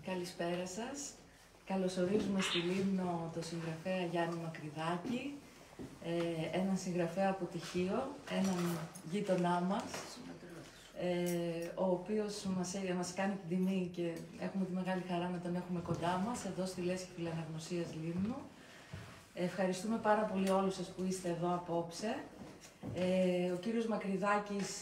Καλησπέρα σας. Καλωσορίζουμε στη Λίμνο τον συγγραφέα Γιάννη Μακρυδάκη, έναν συγγραφέα από Τυχείο, έναν γείτονά μας, ο οποίος μας κάνει την τιμή και έχουμε τη μεγάλη χαρά να τον έχουμε κοντά μας, εδώ στη Λέσχη Φιλαναγνωσίας Λίμνου. Ευχαριστούμε πάρα πολύ όλους σας που είστε εδώ απόψε. Ο κύριος Μακρυδάκης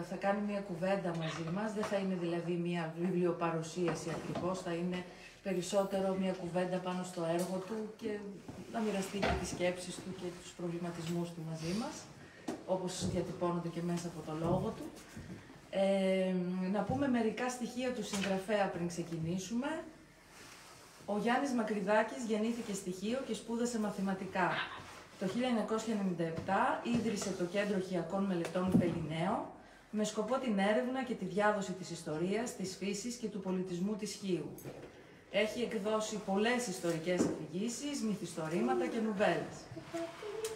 θα κάνει μια κουβέντα μαζί μας, δεν θα είναι δηλαδή μια βιβλιοπαρουσίαση ακριβώς, θα είναι περισσότερο μια κουβέντα πάνω στο έργο του και να μοιραστεί και τις σκέψεις του και τους προβληματισμούς του μαζί μας, όπως διατυπώνονται και μέσα από το λόγο του. Να πούμε μερικά στοιχεία του συγγραφέα πριν ξεκινήσουμε. Ο Γιάννης Μακρυδάκης γεννήθηκε στη Χίο και σπούδασε μαθηματικά. Το 1997 ίδρυσε το Κέντρο Χιακών Μελετών Πελληναίο με σκοπό την έρευνα και τη διάδοση της ιστορίας, της φύσης και του πολιτισμού της Χίου. Έχει εκδώσει πολλές ιστορικές αφηγήσεις, μυθιστορήματα και νουβέλες.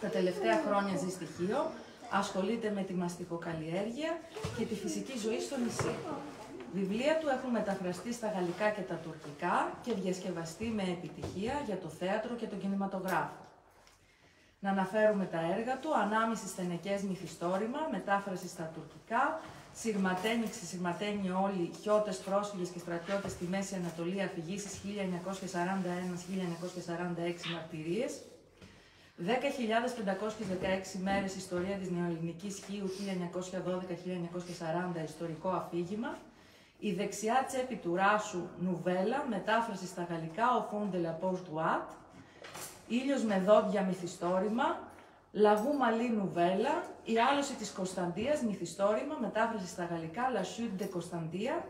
Τα τελευταία χρόνια ζει στη Χίο, ασχολείται με τη μαστιχοκαλλιέργεια και τη φυσική ζωή στο νησί. Βιβλία του έχουν μεταφραστεί στα γαλλικά και τα τουρκικά και διασκευαστεί με επιτυχία για το θέατρο και τον κινηματογράφο. Να αναφέρουμε τα έργα του: Ανάμιση στενεκές μυθιστόρημα, μετάφραση στα τουρκικά, Σιγματένοι όλοι, Χιώτες, πρόσφυγες και στρατιώτες στη Μέση Ανατολή, αφηγήσεις 1941-1946 μαρτυρίες, 10.516 μέρες ιστορία της νεοελληνικής Χίου 1912-1940 ιστορικό αφήγημα, Η δεξιά τσέπη του Ράσου νουβέλα, μετάφραση στα γαλλικά, Ο Fond de la Poche Droite, Ήλιος με δόντια μυθιστόρημα, Λαγού Μαλή νουβέλα, Η άλωση της Κωνσταντίας μυθιστόρημα, μετάφραση στα γαλλικά, La Chute de Constantia,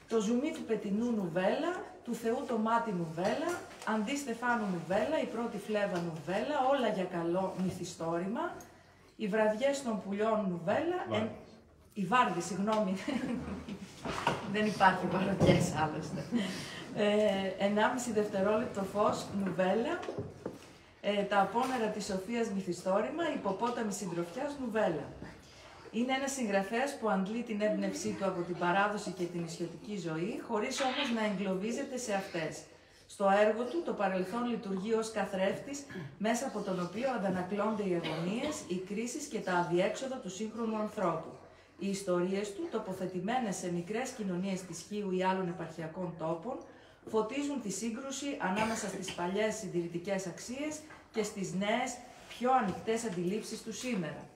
Το ζουμί του Πετινού νουβέλα, Του Θεού το μάτι νουβέλα, Αντί Στεφάνου νουβέλα, Η πρώτη φλέβα νουβέλα, Όλα για καλό μυθιστόρημα, Οι βραδιές των πουλιών νουβέλα, η Βάρδη, συγγνώμη, δεν υπάρχει βραδιές άλλωστε. 1,5 δευτερόλεπτο φως νουβέλα, Τα απόνερα της Σοφίας μυθιστόρημα, Υποπόταμη συντροφιάς νουβέλα. Είναι ένας συγγραφέας που αντλεί την έμπνευσή του από την παράδοση και την νησιωτική ζωή, χωρίς όμως να εγκλωβίζεται σε αυτές. Στο έργο του, το παρελθόν λειτουργεί ως καθρέφτης, μέσα από τον οποίο αντανακλώνται οι αγωνίες, οι κρίσεις και τα αδιέξοδα του σύγχρονου ανθρώπου. Οι ιστορίες του, τοποθετημένες σε μικρές κοινωνίες της Χίου ή άλλων επαρχιακών τόπων, φωτίζουν τη σύγκρουση ανάμεσα στις παλιές συντηρητικές αξίες και στις νέες, πιο ανοιχτές αντιλήψεις του σήμερα.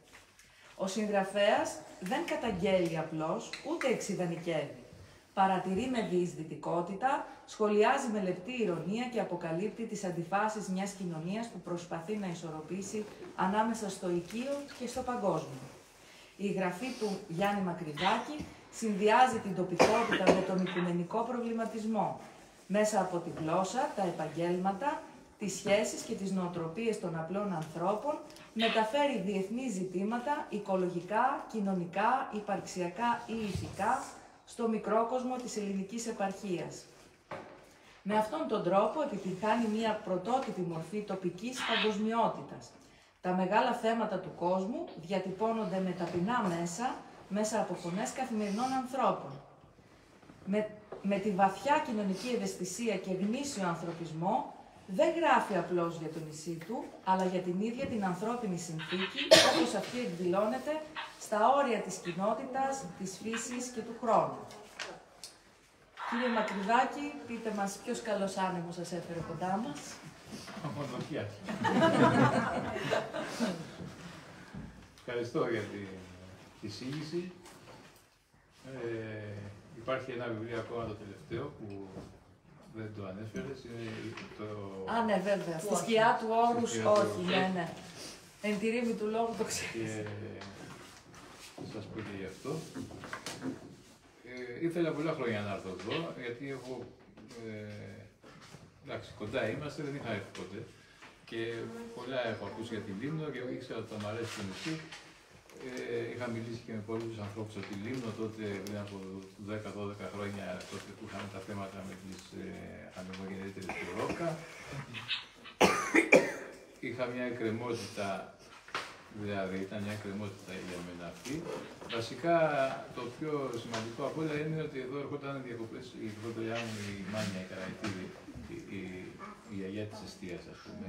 Ο συγγραφέας δεν καταγγέλει απλώς, ούτε εξιδανικεύει. Παρατηρεί με διεισδυτικότητα, σχολιάζει με λεπτή ηρωνία και αποκαλύπτει τις αντιφάσεις μιας κοινωνίας που προσπαθεί να ισορροπήσει ανάμεσα στο οικείο και στο παγκόσμιο. Η γραφή του Γιάννη Μακρυδάκη συνδυάζει την τοπικότητα με τον οικουμενικό προβληματισμό. Μέσα από τη γλώσσα, τα επαγγέλματα, τις σχέσεις και τις νοοτροπίες των απλών ανθρώπων, μεταφέρει διεθνή ζητήματα, οικολογικά, κοινωνικά, υπαρξιακά ή ηθικά, στο μικρόκοσμο της ελληνικής επαρχίας. Με αυτόν τον τρόπο επιτυγχάνει μια πρωτότυπη μορφή τοπικής παγκοσμιότητας. Τα μεγάλα θέματα του κόσμου διατυπώνονται με ταπεινά μέσα από φωνές καθημερινών ανθρώπων. Με τη βαθιά κοινωνική ευαισθησία και γνήσιο ανθρωπισμό, δεν γράφει απλώς για το νησί του, αλλά για την ίδια την ανθρώπινη συνθήκη, όπως αυτή εκδηλώνεται στα όρια της κοινότητας, της φύσης και του χρόνου. Κύριε Μακρυδάκη, πείτε μας ποιος καλός άνεμος σας έφερε κοντά μας. Μονοχιά. Ευχαριστώ για την εισήγηση. Υπάρχει ένα βιβλίο ακόμα το τελευταίο που δεν το ανέφερες. Το... Α, ναι, βέβαια. Στη σκιά του όρους, όχι, ναι. Εν τη ρήμη του λόγου το ξέρεις. Και σας πω και γι' αυτό. Ήθελα πολλά χρόνια να έρθω εδώ, γιατί έχω... εντάξει, κοντά είμαστε, δεν είχα έρθει ποτέ. Και πολλά έχω ακούσει για τη Λίμνο και ήξερα ότι θα μ' αρέσει το νησί. Είχα μιλήσει και με πολλούς ανθρώπους από τη Λίμνο τότε, πριν από 10-12 χρόνια, τότε που είχαμε τα θέματα με τις ανεμογεννήτριες του Ρόκα. Είχα μια εκκρεμότητα Δηλαδή ήταν μια εκκρεμότητα για μένα αυτή. Βασικά το πιο σημαντικό από όλα είναι ότι εδώ έρχονταν διακοπές η προδοτοριά μου, η Μάνια, η Καραϊτίδη, η γιαγιά της εστίας, ας πούμε.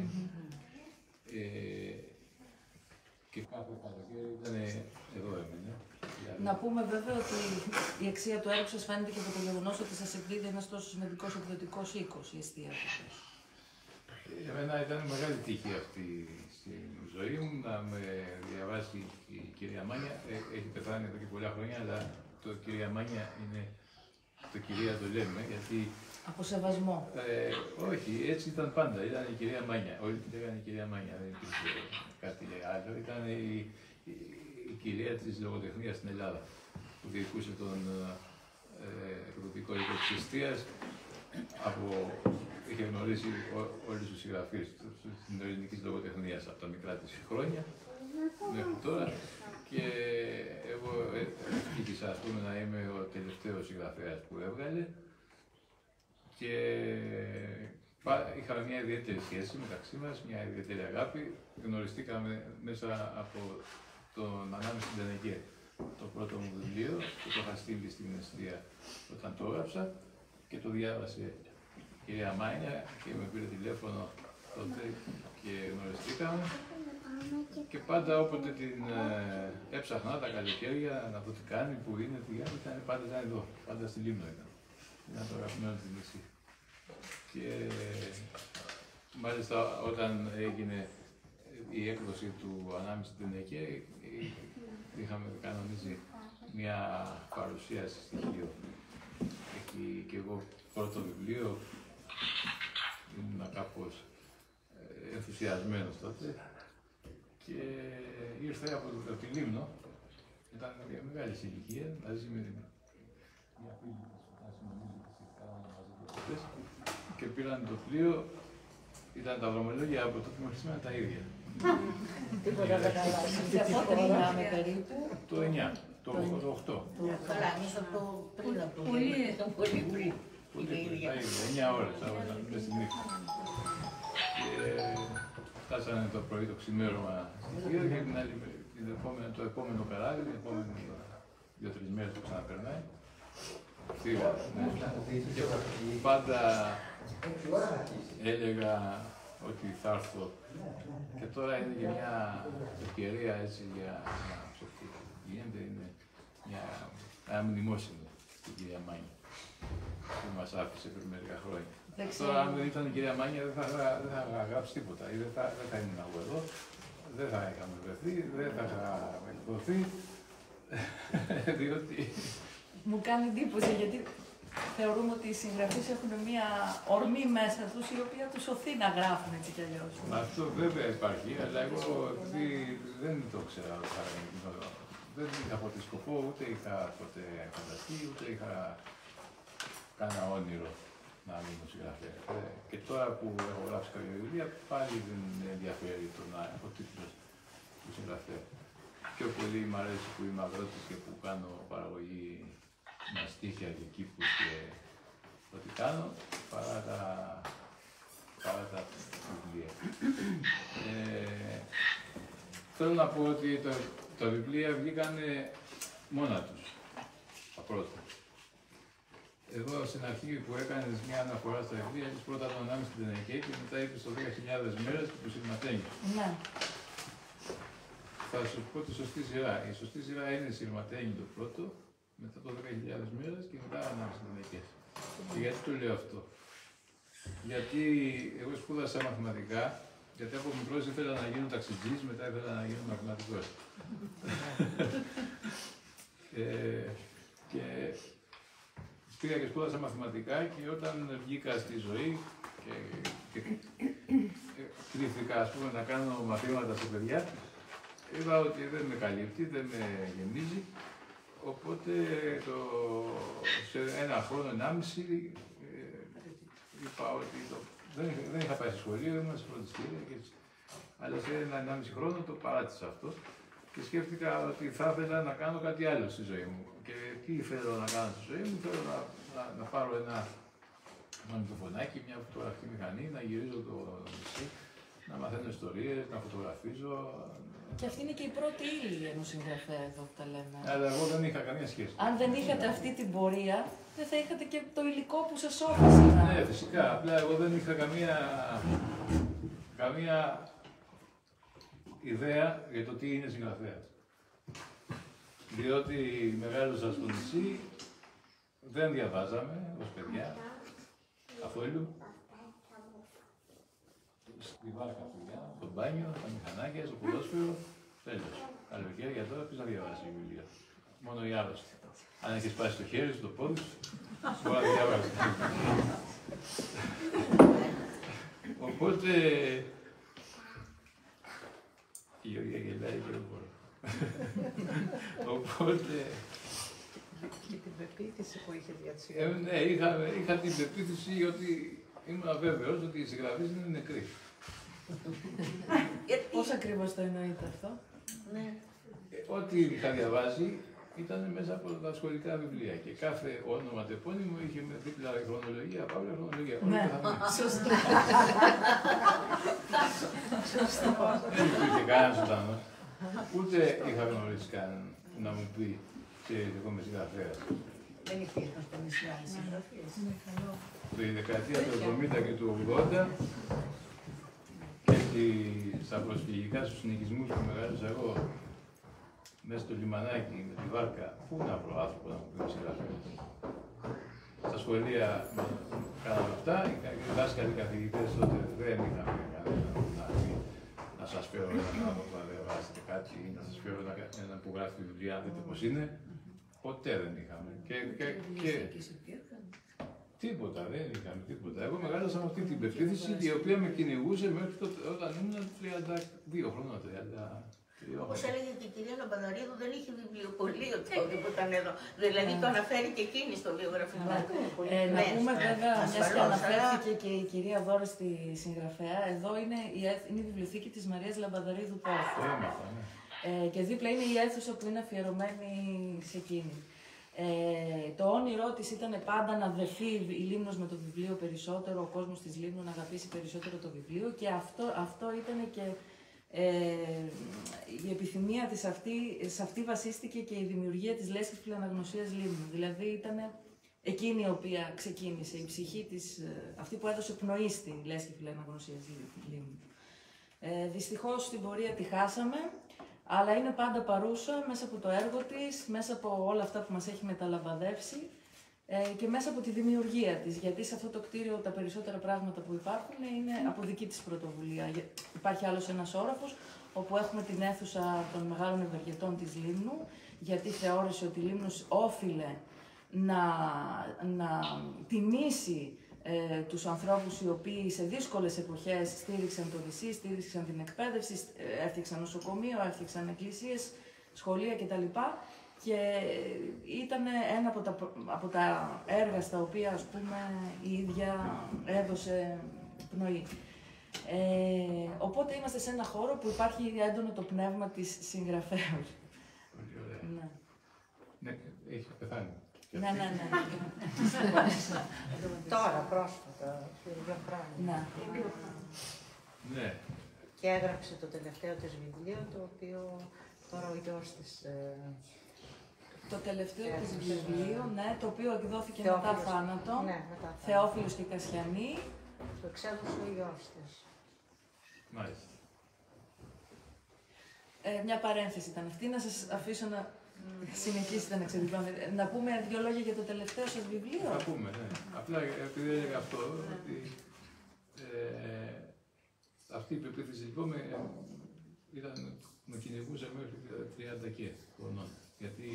Και κάθε καλοκαίρι ήταν εδώ έμενε. Να πούμε βέβαια ότι η αξία του έργου σας φαίνεται και από το γεγονός ότι σας εκδίδει ένας τόσο σημαντικός εκδοτικός οίκος, η εστία. Για μένα ήταν μεγάλη τύχη αυτή στη ζωή μου να με διαβάσει η κυρία Μάνια. Έχει πεθάνει εδώ και πολλά χρόνια, αλλά το κυρία Μάνια είναι το κυρία το λέμε, γιατί... Από σεβασμό. Όχι, έτσι ήταν πάντα. Ήταν η κυρία Μάνια. Όλοι την λέγανε η κυρία Μάνια, δεν υπήρχε κάτι άλλο. Ήταν η κυρία της λογοτεχνίας στην Ελλάδα, που διοικούσε τον εκδοτικό οίκο της εστίας. Είχε γνωρίσει όλους τους συγγραφείς της ελληνικής λογοτεχνίας από τα μικρά της χρόνια μέχρι τώρα, και εγώ ευτύχησα, ας πούμε, να είμαι ο τελευταίος συγγραφέας που έβγαλε, και είχαμε μια ιδιαίτερη σχέση μεταξύ μας, μια ιδιαίτερη αγάπη. Γνωριστήκαμε μέσα από τον Ανάμεσα στην Τενεκέ, το πρώτο μου βιβλίο, που το είχα στείλει στην εστία όταν το έγραψα, και το διάβασε η κυρία Μάνια και με πήρε τηλέφωνο τότε και γνωριστήκαμε. Και πάντα όποτε την έψαχνα τα καλοκαίρια να δω τι κάνει, που είναι, τι κάνει, πάντα ήταν εδώ, πάντα στη Λίμνο ήταν. Ήταν το αγαπημένο της νησί. Και μάλιστα όταν έγινε η έκδοση του Ανάμεσα στην Τενεκέ, είχαμε κανονίσει μια παρουσίαση στοιχείο. Εκεί και εγώ πρώτο βιβλίο, ήμουν κάπως ενθουσιασμένος τότε, και ήρθε από τη Λίμνο, ήταν μεγάλη ηλικία, μαζί με μια φίλη της, και πήραν το πλοίο. Ήταν τα δρομολόγια από τότε μέχρι σήμερα τα ίδια. Τίποτα δεν αλλάζει. Και πότε μιλάμε περίπου? Το 9, το 8. Καλά, εμείς από πριν από το Πολύ πριν. Τα ίδια, 9 ώρες, μέσα στη νύχτα. Και φτάσανε το πρωί το ξημέρωμα στην Κύρια, και το επόμενο καράβι, την επόμενη 2-3 μέρες που ξαναπερνάει, φύγαμε. Και πάντα έλεγα ότι θα έρθω, και τώρα είναι και μια ευκαιρία έτσι για να γίνεται, είναι ένα μνημόσυνο στην κυρία Μάνια που μας άφησε πριν μερικά χρόνια. Τώρα, αν δεν ήταν η κυρία Μάνια, δεν θα γράψει τίποτα, ή δεν θα ήμουν εγώ εδώ, δεν θα είχαμε βρεθεί, δεν θα είχαμε εκδοθεί, διότι... Μου κάνει εντύπωση, γιατί θεωρούμε ότι οι συγγραφείς έχουν μια ορμή μέσα τους, η οποία τους σωθεί να γράφουν έτσι κι αλλιώς. Αυτό βέβαια υπάρχει, αλλά εγώ επειδή δεν το ξέρα, δεν είχα ποτέ σκοπό, ούτε είχα ποτέ φανταστεί, ούτε είχα κανένα όνειρο να μείνω συγγραφέα. Και τώρα που έχω γράψει κάποια βιβλία, πάλι δεν με ενδιαφέρει το να έχω τίτλος του συγγραφέα. Πιο πολύ μου αρέσει που είμαι αγρότης και που κάνω παραγωγή μαστίχια και κήπους και ό,τι κάνω, παρά τα βιβλία. Θέλω να πω ότι τα βιβλία βγήκαν μόνα τους, τα πρώτα. Εδώ στην αρχή που έκανες μια αναφορά στα βιβλία, είπες πρώτα το Ανάμεσα στην Τενεκέ και μετά είπες το 10.000 μέρες του Συρματένιου. Ναι. Θα σου πω τη σωστή σειρά. Η σωστή σειρά είναι Συρματένιου το πρώτο, μετά το 10.000 μέρες και μετά Ανάμεσα στην Τενεκέ. Και γιατί το λέω αυτό? Γιατί εγώ σπούδασα μαθηματικά, γιατί από μικρός ήθελα να γίνω ταξιτζής, μετά ήθελα να γίνω μαθηματικός. Και πήγα και σπούδασα μαθηματικά, και όταν βγήκα στη ζωή και κλήθηκα, ας πούμε, να κάνω μαθήματα σε παιδιά, είδα ότι δεν με καλύπτει, δεν με γεμίζει, οπότε σε ένα χρόνο, 1,5, είπα ότι δεν είχα πάει στο σχολείο, ήμουν σε φροντιστήρια, αλλά σε 1,5 χρόνο το παράτησα αυτό και σκέφτηκα ότι θα ήθελα να κάνω κάτι άλλο στη ζωή μου. Και τι θέλω να κάνω στη ζωή μου? Θέλω να πάρω ένα μικροφωνάκι, μια φωτογραφική μηχανή, να γυρίζω το νησί να μαθαίνω ιστορίες, να φωτογραφίζω. Και αυτή είναι και η πρώτη ύλη ενός συγγραφέα εδώ που τα λέμε. Αλλά εγώ δεν είχα καμία σχέση. Αν δεν είχατε αυτή την πορεία, δεν θα είχατε και το υλικό που σας όφησε. Ναι, φυσικά. Απλά εγώ δεν είχα καμία ιδέα για το τι είναι συγγραφέας. Διότι μεγάλωσα στο νησί, δεν διαβάζαμε ως παιδιά, καθόλου. Στη βάρκα δουλειά, στο μπάνιο, τα μηχανάκια, στο ποδόσφαιρο, τέλος. Καλοκαίρια τώρα ποιος να διαβάσει βιβλία. Μόνο οι άρρωστοι. Αν έχεις πάει στο χέρι σου, το πόδι σου, μπορεί να διαβάσει. Οπότε... Η Γεωργία γελάει και δεν μπορώ. Οπότε... Και την πεποίθηση που είχε διατσιώσει. Ναι, είχα την πεποίθηση ότι ήμουν βέβαιος ότι οι συγγραφείς είναι νεκροί. Πώς ακριβώς το εννοείτε αυτό? Ναι. Ό,τι είχα διαβάσει ήταν μέσα από τα σχολικά βιβλία και κάθε όνομα τεπώνυμο είχε με δίπλα χρονολογία, παύλα χρονολογία. Ναι, σωστό. Δεν υπήρχε κανένας ζωντανός. Ούτε είχα γνωρίσει κανέναν να μου πει «Ξέρετε, εγώ είμαι συγγραφέας». Δεν υπήρχαν στο νησί άλλες συγγραφείες. Τη δεκαετία του 70 και του 80 και στα προσφυγικά στους συνοικισμούς που μεγάλωσα εγώ μέσα στο λιμανάκι με τη βάρκα, πού να βρω άνθρωπο να μου πει συγγραφέας. Στα σχολεία κάναμε αυτά, οι δάσκαλοι καθηγητές τότε δεν είχαμε κανένα να σας φέρω ένα άνθρωπο να διαβάσετε κάτι ή να σας φέρω ένα που γράφει βιβλία, αν δείτε πώς είναι. Ποτέ δεν είχαμε. Τίποτα, δεν είχαμε τίποτα. Εγώ μεγάλωσα με αυτή την πεποίθηση η οποία με κυνηγούσε μέχρι όταν ήμουν 32 χρόνια. Όπως έλεγε και η κυρία Λαμπαδαρίδου, δεν είχε βιβλιοπωλείο τότε που ήταν εδώ. Δηλαδή το αναφέρει και εκείνη στο βιογραφικό. Να πούμε βέβαια, μιας και αναφέρθηκε και η κυρία Δώρα στη συγγραφέα, εδώ είναι η βιβλιοθήκη της Μαρίας Λαμπαδαρίδου Πόρφου. Και δίπλα είναι η αίθουσα που είναι αφιερωμένη σε εκείνη. Το όνειρό της ήταν πάντα να δεθεί η Λίμνος με το βιβλίο περισσότερο, ο κόσμος της Λίμνου να αγαπήσει περισσότερο το βιβλίο και αυτό ήταν και η επιθυμία της σε αυτή βασίστηκε και η δημιουργία της Λέσχης Φιλαναγνωσίας Λίμνου. Δηλαδή ήταν εκείνη η οποία ξεκίνησε, η ψυχή της, αυτή που έδωσε πνοή στη Λέσχη Φιλαναγνωσίας Λίμνου. Δυστυχώς στην πορεία τη χάσαμε, αλλά είναι πάντα παρούσα μέσα από το έργο της, μέσα από όλα αυτά που μας έχει μεταλαμπαδεύσει και μέσα από τη δημιουργία της. Γιατί σε αυτό το κτίριο τα περισσότερα πράγματα που υπάρχουν είναι από δική της πρωτοβουλία. Υπάρχει άλλος ένας όροφος, όπου έχουμε την αίθουσα των μεγάλων ευεργετών της Λίμνου, γιατί θεώρησε ότι η Λίμνος όφιλε να τιμήσει τους ανθρώπους οι οποίοι σε δύσκολες εποχές στήριξαν το νησί, στήριξαν την εκπαίδευση, έφτιαξαν νοσοκομείο, έφτιαξαν εκκλησίες, σχολεία κτλ. Και ήταν ένα από τα έργα στα οποία, ας πούμε, η ίδια έδωσε πνοή. Οπότε είμαστε σε ένα χώρο που υπάρχει έντονο το πνεύμα της συγγραφέως. Πολύ ωραία. Ναι. Ναι, έχει πεθάνει. Ναι. Τώρα, πρόσφατα, δύο χρόνια. Ναι. Και έγραψε το τελευταίο της βιβλίο, το οποίο τώρα ο γιος της... Το τελευταίο της βιβλίο, ναι, το οποίο εκδόθηκε μετά θάνατο. Ναι, μετά θάνατο. Θεόφιλος και Κασιανή. Το εξέδωσε ο γιος της. Μάλιστα. Μια παρένθεση ήταν αυτή, να σας αφήσω να συνεχίσετε να ξεδιπλώνετε. Να πούμε δύο λόγια για το τελευταίο σας βιβλίο. Θα πούμε, ναι. Απλά επειδή έλεγα αυτό, ότι αυτή η πεποίθηση λοιπόν με κυνηγούσε μέχρι 30 και χρονών. Γιατί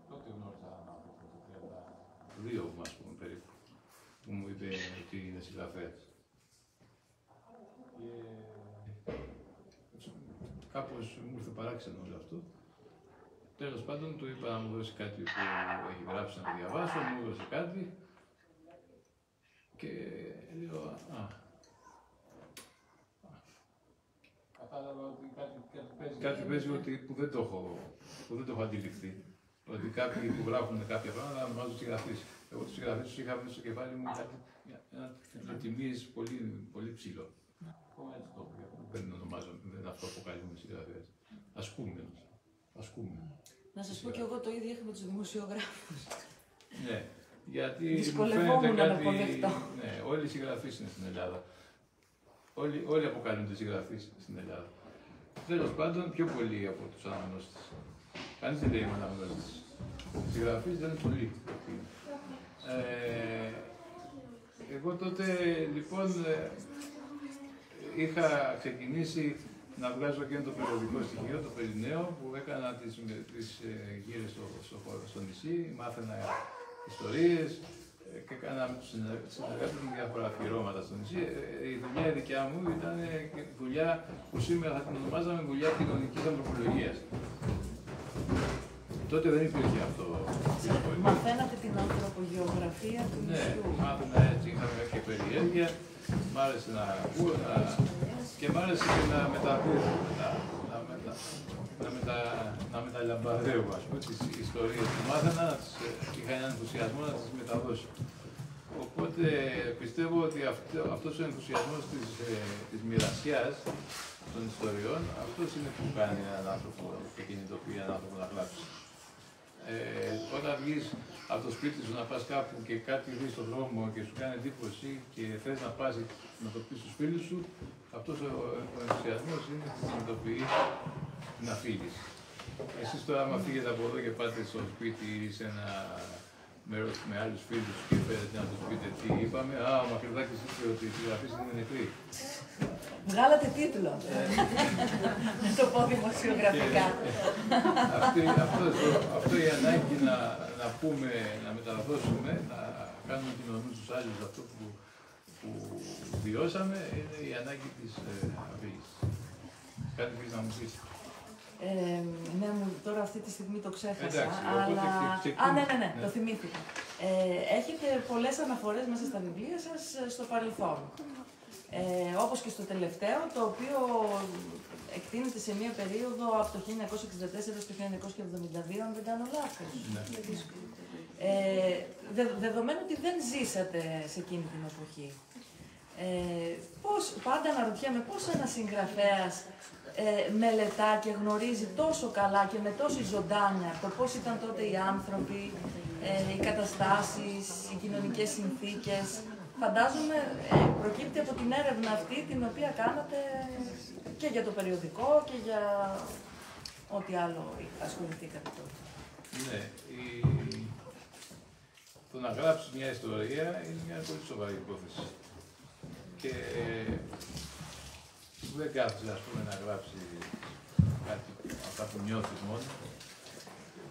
τότε γνώρισα το 32 ας πούμε περίπου, που μου είπε ότι είναι συγγραφέας. Και κάπως μου ήρθε παράξενο όλο αυτό. Τέλος πάντων, του είπα να μου δώσει κάτι που έχει γράψει να το διαβάσω, μου έδωσε κάτι και λέω, κατάλαβα ότι κάτι παίζει ότι που δεν το έχω αντιληφθεί. Ότι κάποιοι που γράφουν κάποια πράγματα ονομάζουν συγγραφείς. Εγώ τους συγγραφείς τους είχα μέσα στο κεφάλι μου ένα τιμής πολύ, πολύ ψηλό. Ακόμα έτσι το δεν ονομάζω, δεν αυτό αποκαλούμε συγγραφές. Ασκούμε. Να σας πω κι εγώ το ίδιο είχα με τους δημοσιογράφους. Ναι, γιατί δυσκολευόμουν να αποδεχτώ. Ναι, όλοι οι συγγραφείς είναι στην Ελλάδα. Όλοι αποκαλούνται συγγραφείς στην Ελλάδα. Τέλος πάντων, πιο πολλοί από τους αναγνώστες. Κανείς δεν λέει αναγνώστες. Οι συγγραφείς δεν είναι πολλοί. Εγώ τότε λοιπόν είχα ξεκινήσει να βγάζω και το περιοδικό στοιχείο, το Περιναίο, που έκανα τις γύρες στο νησί, μάθαινα ιστορίες και έκανα με τους συνεργάτες μου διάφορα αφιερώματα στο νησί. Η δουλειά η δικιά μου ήταν δουλειά που σήμερα θα την ονομάζαμε δουλειά κοινωνικής ανθρωπολογίας. Τότε δεν υπήρχε αυτό. Μαθαίνατε την ανθρωπογεωγραφία του νησιού. Ναι, μάθαινα έτσι, είχαμε και περιέργεια. Μ' άρεσε να ακούω και μ' άρεσε και να μεταδίδω, να μεταλαμπαδεύω, ας πούμε, τις ιστορίες που μάθαινα, είχα έναν ενθουσιασμό να τις μεταδώσω. Οπότε πιστεύω ότι αυτός ο ενθουσιασμός της μοιρασιάς των ιστοριών, αυτός είναι που κάνει έναν άνθρωπο και κινητοποιεί έναν άνθρωπο να γράψει. Όταν βγεις από το σπίτι σου να πας κάπου και κάτι δεις στον δρόμο και σου κάνει εντύπωση και θες να πας να το πεις στους φίλους σου, αυτός ο ενθουσιασμός είναι που κινητοποιεί να φύγεις. Εσείς τώρα, άμα φύγετε από εδώ και πάτε στο σπίτι ή σε ένα μέρος με άλλους φίλους και θέλετε να τους πείτε τι είπαμε, ο Μαχαιρδάκης είπε ότι οι συγγραφείς είναι νεκροί. Βγάλατε τίτλο. Να το πω δημοσιογραφικά. Αυτό η ανάγκη να πούμε, να μεταδώσουμε, να κάνουμε κοινωνούς στους άλλους αυτό που βιώσαμε, είναι η ανάγκη της αφήγησης. Κάτι θέλεις να μου πεις? Ναι, τώρα αυτή τη στιγμή το ξέχασα, εντάξει, αλλά... Ναι, το θυμήθηκα. Έχετε πολλές αναφορές μέσα στα βιβλία σας στο παρελθόν. Όπως και στο τελευταίο, το οποίο εκτείνεται σε μία περίοδο από το 1964 έως το 1972, αν δεν κάνω λάθος. Δεδομένου ότι δεν ζήσατε σε εκείνη την εποχή. Πάντα αναρωτιέμαι πώς ένας συγγραφέας μελετά και γνωρίζει τόσο καλά και με τόση ζωντάνια το πώς ήταν τότε οι άνθρωποι, οι καταστάσεις, οι κοινωνικές συνθήκες. Φαντάζομαι προκύπτει από την έρευνα αυτή την οποία κάνατε και για το περιοδικό και για ό,τι άλλο ασχοληθήκατε τότε. Ναι, το να γράψεις μια ιστορία είναι μια πολύ σοβαρή υπόθεση. Και δεν κάθεσαι, ας πούμε, να γράψεις κάτι αυτά που νιώθεις μόνο.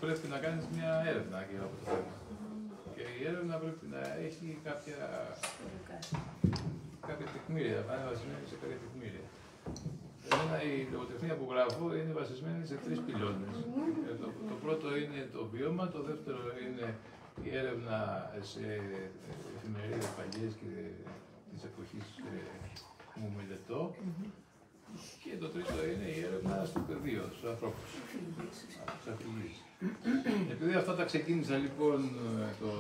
Πρέπει να κάνεις μια έρευνα γύρω από το θέμα. Και η έρευνα πρέπει να έχει κάποια τεκμήρια, να είναι βασισμένη σε κάποια τεκμήρια. Εμένα η λογοτεχνία που γράφω είναι βασισμένη σε 3 πυλώνες. Το πρώτο είναι το βίωμα, το δεύτερο είναι η έρευνα σε εφημερίδες παλιές και της εποχής που μου μελετώ. Και το τρίτο είναι η έρευνα στο πεδίο, στους ανθρώπους, στους αφηγείς. Επειδή αυτά τα ξεκίνησα λοιπόν το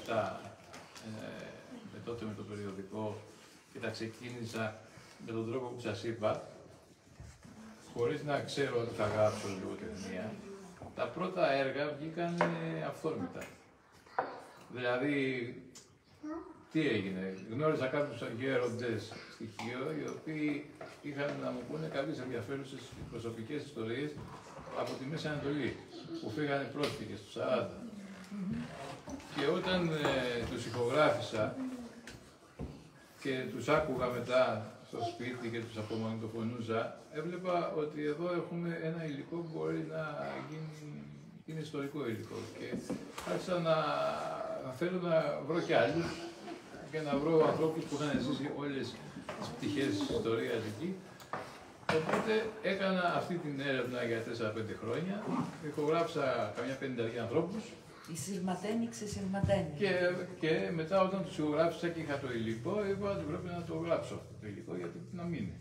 1997, τότε με το περιοδικό, και τα ξεκίνησα με τον τρόπο που σας είπα, χωρίς να ξέρω ότι θα γράψω λογοτεχνία, τα πρώτα έργα βγήκαν αυθόρμητα. Δηλαδή, τι έγινε, γνώριζα κάποιους γέροντες στοιχείο, οι οποίοι είχαν να μου πούνε κάποιες ενδιαφέρουσες προσωπικές ιστορίες από τη Μέση Ανατολή, που φύγανε πρόσφυγες του 40. Και όταν τους ηχογράφησα και τους άκουγα μετά στο σπίτι και τους απομαγνητοφωνούσα, έβλεπα ότι εδώ έχουμε ένα υλικό που μπορεί να είναι ιστορικό υλικό. Και άρχισα να θέλω να βρω κι άλλους και να βρω ανθρώπους που είχαν ζήσει όλες τις πτυχές της ιστορίας εκεί. Οπότε έκανα αυτή την έρευνα για 4-5 χρόνια, ηχογράψα καμιά 50 ανθρώπους. Η σειρματένη ξεσειρματένη. Και μετά όταν τους ηχογράφησα και είχα το υλικό, είπα ότι πρέπει να το γράψω το υλικό γιατί να μείνει.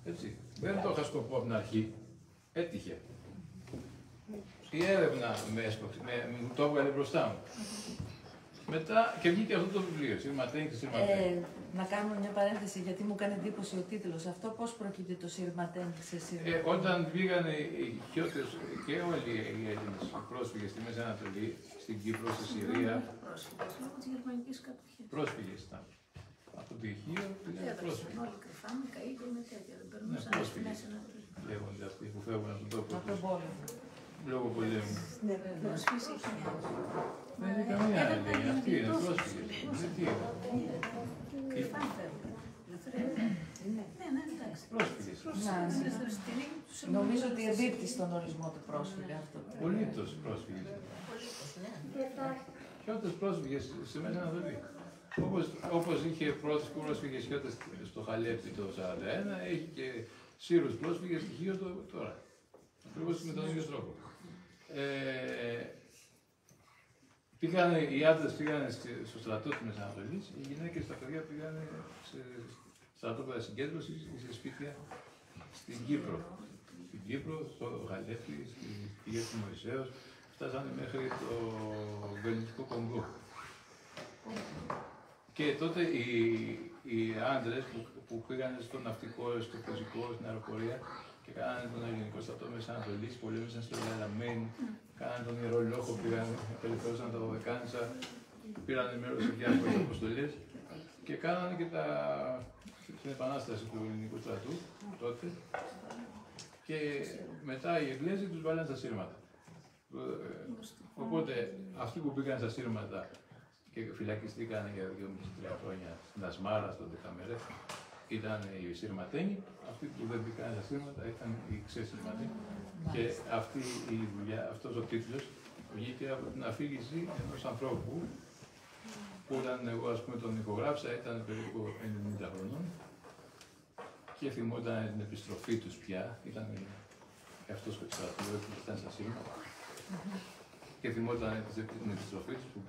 Έτσι. Δεν το είχα σκοπό από την αρχή. Έτυχε. η έρευνα με έσπρωξε, μου το έβγαλε μπροστά μου. Μετά και βγήκε αυτό το βιβλίο, Συρματένη και Συρματένη. Να κάνουμε μια παρένθεση, γιατί μου κάνει εντύπωση ο τίτλος. Αυτό πώς προκύπτει το Συρματένη σε Συρματένη? Όταν βγήκαν οι Χιώτες και όλοι οι Έλληνες πρόσφυγες στη Μέση Ανατολή, στην Κύπρο, στη Συρία. Πρόσφυγες ήταν. Από το Χίο πήγαν πρόσφυγες. Όλοι κρυφά με καΐκο με τέτοια, δεν περνούσαν στη Μέση Ανατολή. Λέγονται αυτοί που φεύγουν από τον τόπο. Από τον πόλεμο. Λόγω πολέμου. Ναι, πρόσφυγες είχε μια άλλη. Δεν είναι καμία άλλη. Αυτοί είναι πρόσφυγες. Τι είναι. Κρυφά φεύγουν. Ναι, εντάξει. Πρόσφυγες. Νομίζω ότι εμπίπτει στον ορισμό του πρόσφυγα αυτό. Πολύτως πρόσφυγες. Χιώτες πρόσφυγες στη Μέση Ανατολή. Όπως είχε πρόσφυγες Χιώτες στο Χαλέπι το 1941, έχει και Σύρους πρόσφυγες στη Χίο τώρα. Ακριβώς με τον ίδιο τρόπο. Οι άντρες πήγανε στο στρατό της Μεσανατολής, οι γυναίκες τα παιδιά πήγανε σε στρατόπεδα συγκέντρωσης ή σε σπίτια στην Κύπρο. Στην Κύπρο, στο Χαλέπι, στη πηγή του Μωυσέως, φτάσανε μέχρι το Βελγικό Κονγκό. Και τότε οι άντρες που πήγανε στο ναυτικό, στο πεζικό, στην αεροπορία και κάνανε τον ελληνικό στρατό Μεσανατολής, πολέμησαν στο Λαραμέν, κάνανε τον Ιερό Λόχο, πήγαν, απελευθέρωσαν τα Δωδεκάνησα, πήραν μέρος σε διάφορες αποστολές και κάνανε και την επανάσταση του ελληνικού στρατού τότε. Και μετά οι Εγγλέζοι τους βάλανε στα σύρματα. Οπότε αυτοί που πήγαν στα σύρματα και φυλακιστήκαν για 2,5-3 χρόνια στην Ασμάρα, στο Δεκαμερέ, ήταν οι Συρματένοι. Αυτοί που δεν πήγαν στα σύρματα ήταν οι ξέσυρματοι. Και αυτή η δουλειά, αυτός ο τίτλος βγήκε από την αφήγηση ενός ανθρώπου που όταν εγώ τον ηχογράψα ήταν περίπου 90 χρονών και θυμόταν την επιστροφή τους πια. Ήταν αυτός ο στρατιώτης που ήταν στα σύρματα. Και θυμόταν την επιστροφή τους που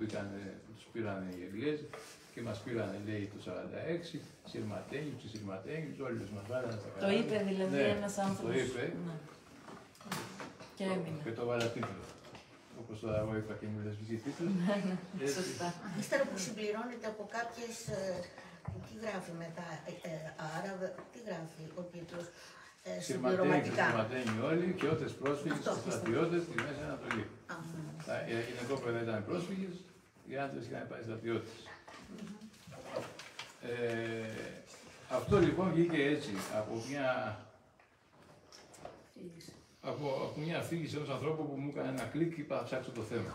τους πήραν οι Εγγλέζοι και μας πήραν, λέει, το 1946, Συρματένοι, Συρματένοι, όλοι μας βάλανε στα καλά. Το είπε δηλαδή ένας άνθρωπος. Το είπε. Ναι. Και έμεινε. Και το βάλα τίτλο. Όπως τώρα εγώ είπα και μου λες βγει τίτλο. Ναι, σωστά. Ύστερα που συμπληρώνεται από κάποιες, τι γράφει μετά, άρα, τι γράφει ο τίτλος, συμπληρωματικά. Συρματένοι όλοι, Χιώτες πρόσφυγες, στρατιώτες στη Μέση Ανατολή. Οι γυναικόπαιδα ήταν πρόσφυγες, οι άντρες είχαν πάει στρατιώτες. Αυτό λοιπόν βγήκε έτσι από μια αφήγηση ενός ανθρώπου που μου έκανε ένα κλικ και είπα να ψάξω το θέμα.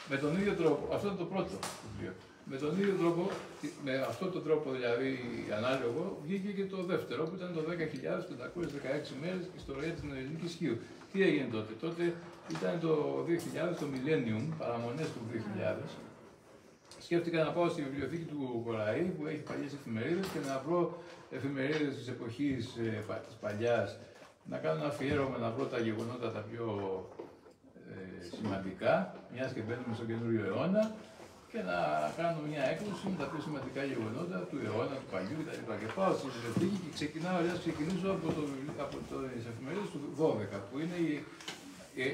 Με τον ίδιο τρόπο, αυτό είναι το πρώτο βιβλίο. Με τον ίδιο τρόπο, με αυτόν τον τρόπο δηλαδή ανάλογο, βγήκε και το δεύτερο που ήταν το 10.516 μέρες η ιστορία της Νεοελληνικής Χίου. Τι έγινε τότε? Τότε ήταν το 2000, το Millennium, παραμονές του 2000. Σκέφτηκα να πάω στη βιβλιοθήκη του Κοραή που έχει παλιές εφημερίδες και να βρω εφημερίδες της εποχής της παλιάς, να κάνω ένα αφιέρωμα, να βρω τα γεγονότα τα πιο σημαντικά, μιας και μπαίνουμε στον καινούριο αιώνα, και να κάνω μια έκδοση με τα πιο σημαντικά γεγονότα του αιώνα, του παλιού κτλ. Και πάω στη βιβλιοθήκη και ξεκινήσω από τις εφημερίδες του 12, που είναι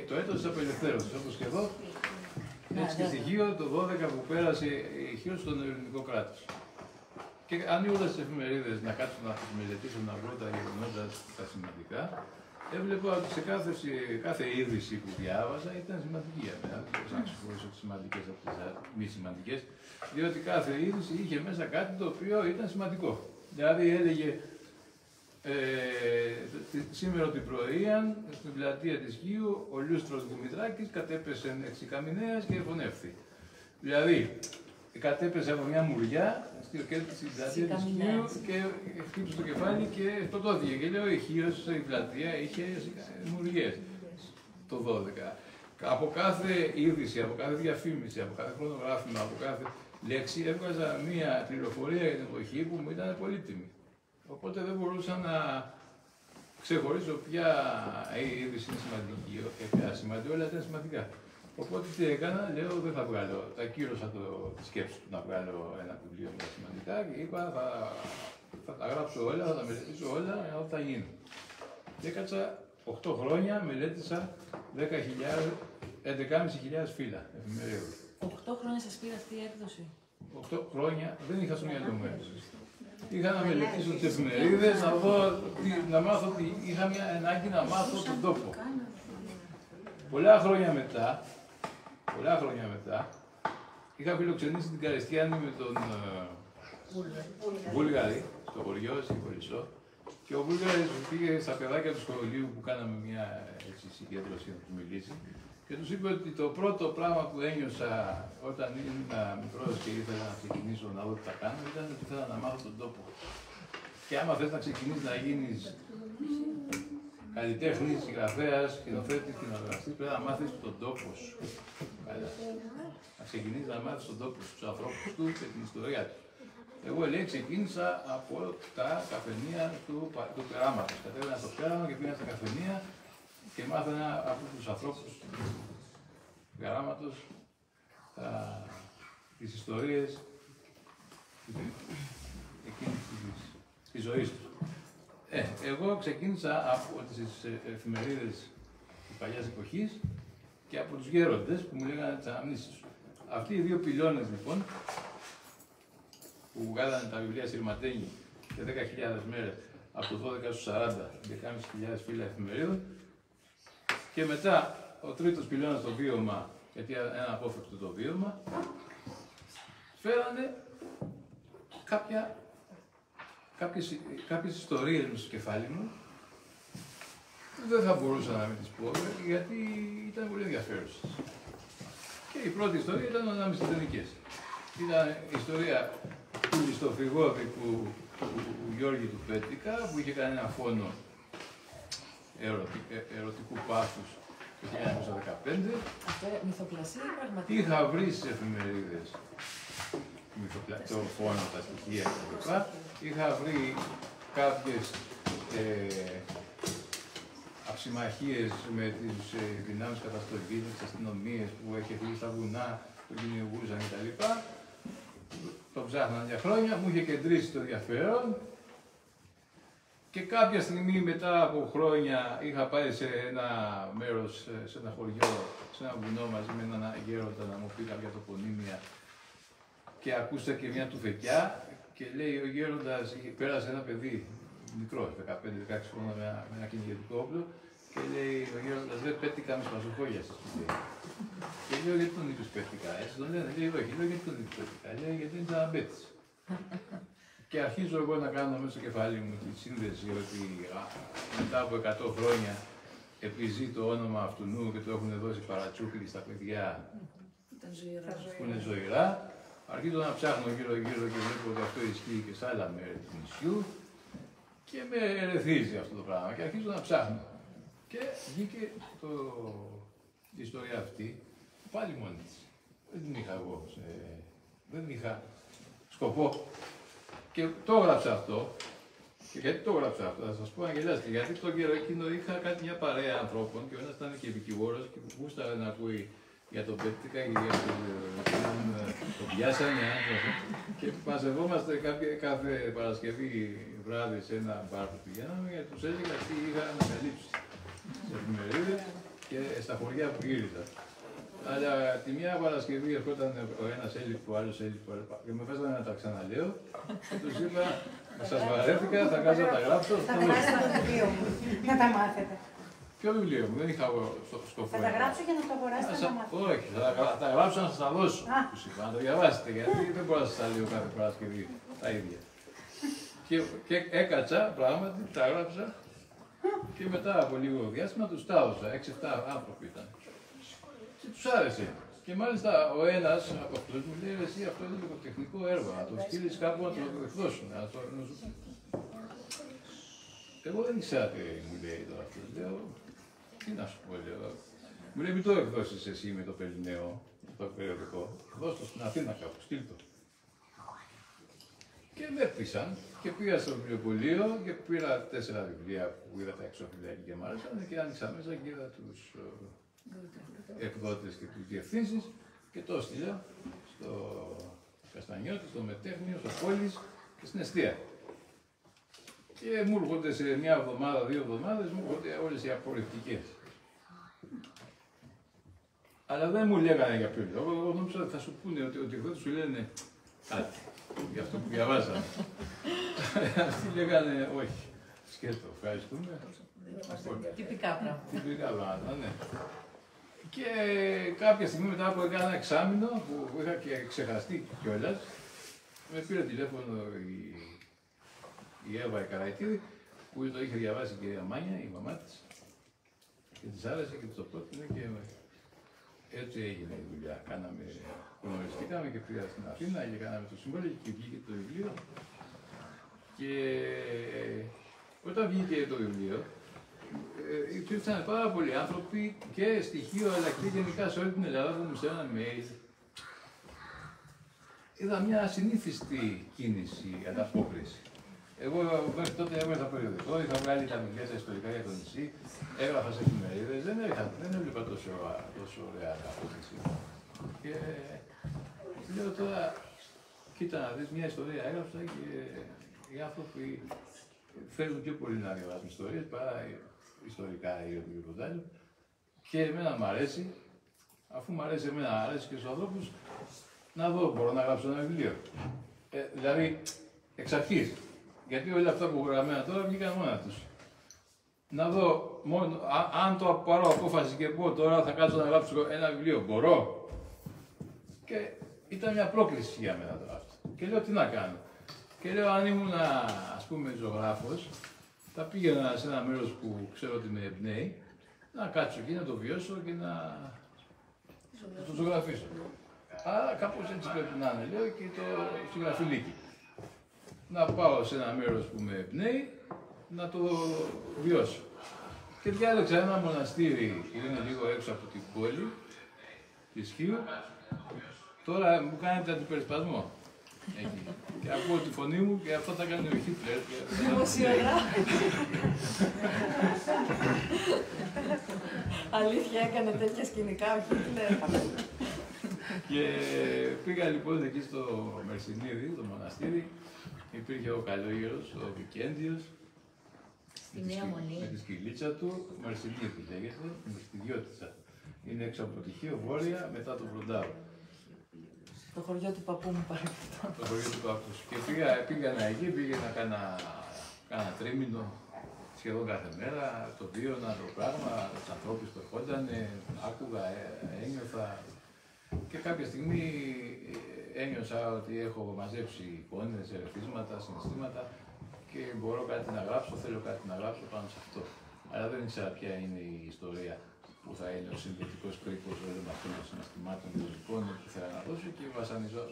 το έτος της απελευθέρωσης, όπως και εδώ. Έτσι και στοιχείο το 12 που πέρασε η Χίο στον ελληνικό κράτος. Και ανοίγοντας τις εφημερίδες να κάτσω να τις μελετήσω, να βρω τα γεγονότα τα σημαντικά, έβλεπα ότι σε κάθε είδηση που διάβαζα ήταν σημαντική για μένα. Δεν μπορούσα να ξεχωρίσω τις σημαντικές από τις μη σημαντικές, διότι κάθε είδηση είχε μέσα κάτι το οποίο ήταν σημαντικό. Δηλαδή έλεγε σήμερα την πρωία στην πλατεία της Χίου ο Λούστρος Δημητράκης κατέπεσε 6 καμινέας και φωνεύθη. Δηλαδή κατέπεσε από μια μουριά στην πλατεία της Χίου και χτύπησε το κεφάλι και σκοτώθηκε. Και λέω η Χίος, η πλατεία είχε μουριές το 12. Από κάθε είδηση, από κάθε διαφήμιση, από κάθε χρονογράφημα, από κάθε λέξη έβγαζα μια πληροφορία για την εποχή που μου ήταν πολύτιμη. Οπότε δεν μπορούσα να ξεχωρίσω ποια είδηση είναι σημαντική και ποια σημαντική, όλα ήταν σημαντικά. Οπότε τι έκανα, λέω δεν θα βγάλω, τα κύρωσα τη σκέψη του να βγάλω ένα βιβλίο με τα σημαντικά και είπα θα τα γράψω όλα, θα τα μελετήσω όλα, ό,τι θα γίνει. Και έκατσα 8 χρόνια, μελέτησα 11.500 φύλλα εφημερίδων. 8 χρόνια σας πήρε αυτή η έκδοση. 8 χρόνια δεν είχα στο μυαλό μου έκδοση. Είχα να μελετήσω τις εφημερίδες, να δω, να μάθω ότι είχα μια ανάγκη να μάθω τον τόπο. Πολλά χρόνια μετά, είχα φιλοξενήσει την Καριστιάνη με τον Βούλγαρη, στο χωριό, στη Χωρισό, και ο Βούλγαρης πήγε στα παιδάκια του σχολείου που κάναμε μια συγκέντρωση να τους μιλήσει και τους είπε ότι το πρώτο πράγμα που ένιωσα όταν ήμουν μικρός και ήθελα να ξεκινήσω να δω τι θα κάνω ήταν ότι ήθελα να μάθω τον τόπο. Και άμα θες να ξεκινήσεις να γίνεις καλλιτέχνης, συγγραφέας, σκηνοθέτης, κινηματογραφιστής, πρέπει να μάθεις τον τόπο σου. Να ξεκινήσεις να μάθεις τον τόπο σου, τους ανθρώπους του και την ιστορία του. Εγώ λέει ξεκίνησα από τα καφενεία του περάματος. Κατέβαινα στο πέραμα και πήγα στα καφενεία και μάθαινα από τους ανθρώπους του περάματος τις ιστορίες εκείνης της ζωής τους. Εγώ ξεκίνησα από τις εφημερίδες της παλιάς εποχής και από τους γέροντες που μου λέγανε τις αναμνήσεις τους. Αυτοί οι δύο πυλώνες λοιπόν, που βγάλανε τα βιβλία Συρματένη σε 10.000 μέρες από το 12 στους 40 και 10.000 φύλλα εφημερίδων, και μετά ο τρίτος πυλώνας το βίωμα, γιατί ένα απόφευκτο το βίωμα, φέρανε κάποιες ιστορίες μέσα στο κεφάλι μου που δεν θα μπορούσα να μην τις πω, γιατί ήταν πολύ ενδιαφέρουσες. Και η πρώτη ιστορία ήταν ανάμεσα στις ταινικές. Ήταν η ιστορία του ληστοφυγόδικου του Γιώργη του Πέτρικα, που είχε κάνει ένα φόνο ερωτικού πάθους το 1915. Αυτό μυθοπλασία ή πραγματικά? Είχα βρει στις εφημερίδες το φόνο, τα στοιχεία κλπ. Είχα βρει κάποιες αψημαχίες με τις δυνάμεις καταστολής, τις αστυνομίες που είχε φύγει στα βουνά, που κυνηγούσαν κτλ. Το ψάχναν για χρόνια, μου είχε κεντρήσει το ενδιαφέρον και κάποια στιγμή μετά από χρόνια είχα πάει σε ένα μέρος, σε ένα χωριό, σε ένα βουνό μαζί με έναν γέροντα να μου πει κάποια τοπονύμια και ακούσα και μια τουφεκιά και λέει ο γέροντας, πέρασε ένα παιδί μικρό, 15-16 χρόνια με ένα κυνηγετικό όπλο και λέει ο γέροντας, δεν πέτυχα με σπασοκόγια σας. Και λέω, γιατί τον είπες πέτυχα, έτσι τον λένε, λέει, όχι, λέω, γιατί τον είπες πέτυχα, λέει, γιατί είναι τζαμπέτης. Και αρχίζω εγώ να κάνω μέσα στο κεφάλι μου τη σύνδεση ότι μετά από 100 χρόνια επιζεί το όνομα αυτού και το έχουν δώσει παρατσούκλι στα παιδιά που είναι ζωηρά. Αρχίζω να ψάχνω γύρω-γύρω και βλέπω ότι αυτό ισχύει και σε άλλα μέρη του νησιού και με ερεθίζει αυτό το πράγμα και αρχίζω να ψάχνω. Και βγήκε η ιστορία αυτή πάλι μόνη της. Δεν την είχα εγώ, δεν είχα σκοπό. Και το έγραψα αυτό. Και γιατί το έγραψα αυτό, θα σας πω αγγελιάστηκε. Γιατί τον καιρό εκείνο είχα κάτι μια παρέα ανθρώπων και ο ένας ήταν και δικηγόρος και που γούσταρε να ακούει για τον Πέτρικα και για τον πιάσανε άνθρωπο. Και μαζευόμαστε κάθε Παρασκευή βράδυ σε ένα μπαρ που πηγαίναμε και τους έλεγα τι είχα ανακαλύψει σε εφημερίδες και στα χωριά που γύριζα. Αλλά τη μια Παρασκευή ερχόταν ο ένας έλειπε, ο άλλος έλειπε και με φέσανε να τα ξαναλέω και τους είπα, σας βαρέθηκα, θα κάτσω να τα γράψω. Θα τα γράψετε το βιβλίο μου, να τα μάθετε. Ποιο βιβλίο μου, δεν είχα σκοπό. Θα τα γράψω για να το αγοράσετε να τα μάθετε. Όχι, θα τα γράψω να σας τα δώσω. Τους είπα, να το διαβάσετε, γιατί δεν μπορώ να σας τα λέω κάθε Παρασκευή τα ίδια. Και έκατσα, πράγματι, τα έγραψα και μετά από λίγο διάστημα τους τα έδωσα, 6-7 άνθρωποι ήταν. Και τους άρεσε. Και μάλιστα ο ένας από αυτούς μου λέει, εσύ αυτό είναι λογοτεχνικό έργο, να το στείλεις κάπου να το εκδώσουν. Εγώ δεν ήξερα τι μου λέει τώρα αυτός. Λέω, τι να σου πω, λέω. Μου λέει, μην το εκδώσεις εσύ με το Πελληναίο, το περιοδικό. Δώσ' το στην Αθήνα κάπου, στείλ' το. Και με πείσαν και πήγα στο βιβλιοπωλείο και πήρα 4 βιβλία που είδα τα εξώφυλλα και μ' άρεσαν και άνοιξα μέσα και είδα τους εκδότες και τους διευθύνσεις και το έστειλα στο Καστανιώτη, στο Μετέχνιο, στο Πόλης και στην Εστία. Και μου έρχονται σε μια εβδομάδα, 2 εβδομάδες, μου έρχονται όλες οι απορριπτικές. Αλλά δεν μου λέγανε για ποιο λόγο. Εγώ νόμιζα ότι θα σου πούνε ότι εγώ σου λένε κάτι για αυτό που διαβάζανε. Αυτοί λέγανε όχι. Σκέτο, ευχαριστούμε. Τυπικά πράγματα. Τυπικά πράγματα, ναι. Και κάποια στιγμή μετά από ένα εξάμηνο που είχα και ξεχαστεί κιόλας, με πήρε τηλέφωνο η Εύα η Καραϊτίδη, που το είχε διαβάσει και η Αμάνια, η μαμά της, και της άρεσε και της το πρότεινε και έτσι έγινε η δουλειά. Γνωριστήκαμε και πήγα στην Αθήνα και κάναμε το συμβόλαιο και βγήκε το βιβλίο. Και όταν βγήκε το βιβλίο, υπήρξαν πάρα πολλοί άνθρωποι και στοιχείο αλλά και γενικά σε όλη την Ελλάδα που μου στέλναν mail. Είδα μια ασυνήθιστη κίνηση, ανταπόκριση. Εγώ μέχρι τότε έβγαλα περιοδικό, είχα βγάλει τα βιβλία τα ιστορικά για το νησί, έγραφα σε εφημερίδες, δεν έβλεπα τόσο ωραία ανταπόκριση. Και λέω τώρα, κοίτα να δεις, μια ιστορία έγραψα και οι άνθρωποι θέλουν πιο πολύ να διαβάσουν ιστορίες παρά ιστορικά ή οτιδήποτε άλλο. Και εμένα μου αρέσει, αφού μου αρέσει εμένα, αρέσει και στους ανθρώπους, να δω, μπορώ να γράψω ένα βιβλίο. Δηλαδή, εξ αρχής. Γιατί όλα αυτά που γραμμένα τώρα βγήκαν μόνα τους. Να δω, μόνο, αν το πάρω απόφαση και πω τώρα θα κάτσω να γράψω ένα βιβλίο, μπορώ. Και ήταν μια πρόκληση για μένα τώρα αυτό. Και λέω τι να κάνω. Και λέω αν ήμουν, ας πούμε, ζωγράφος, θα πήγαινα σε ένα μέρος που ξέρω ότι με εμπνέει, να κάτσω εκεί, να το βιώσω και να το ζωγραφίσω. Άρα κάπως έτσι πρέπει να είναι, λέω, και το συγγραφιλίκι. Να πάω σε ένα μέρος που με εμπνέει, να το βιώσω. Και διάλεξα ένα μοναστήρι που είναι λίγο έξω από την πόλη της Χίου. Τώρα μου κάνετε αντιπερισπασμό. Εκεί. Και ακούω τη φωνή μου και αυτό θα κάνει ο Χίτλερ. Δημοσιογράφος. Αλήθεια, έκανε τέτοια σκηνικά ο Χίτλερ. Και πήγα λοιπόν εκεί στο Μερσινίδη, το μοναστήρι. Υπήρχε ο Καλόγερος, ο Βικέντιος. Με τη σκυλίτσα του, Μερσινίδη λέγεται, με τη Διώτησα. Είναι έξω από τη Χίο, βόρεια, μετά το Βροντάο. Το χωριό του παππού μου παρακαλώ. Το χωριό του παππού. Και πήγαινα εκεί, πήγαινα κάνα τρίμηνο σχεδόν κάθε μέρα. Το βίωνα το πράγμα, τους ανθρώπους που ερχόταν, άκουγα, ένιωθα. Και κάποια στιγμή ένιωσα ότι έχω μαζέψει εικόνες, ερεθίσματα, συναισθήματα και μπορώ κάτι να γράψω, θέλω κάτι να γράψω πάνω σε αυτό. Αλλά δεν ήξερα ποια είναι η ιστορία που θα είναι ο συνδετικός κρίκος όλων αυτών των συναισθημάτων και των εικόνων που ήθελα να δώσω και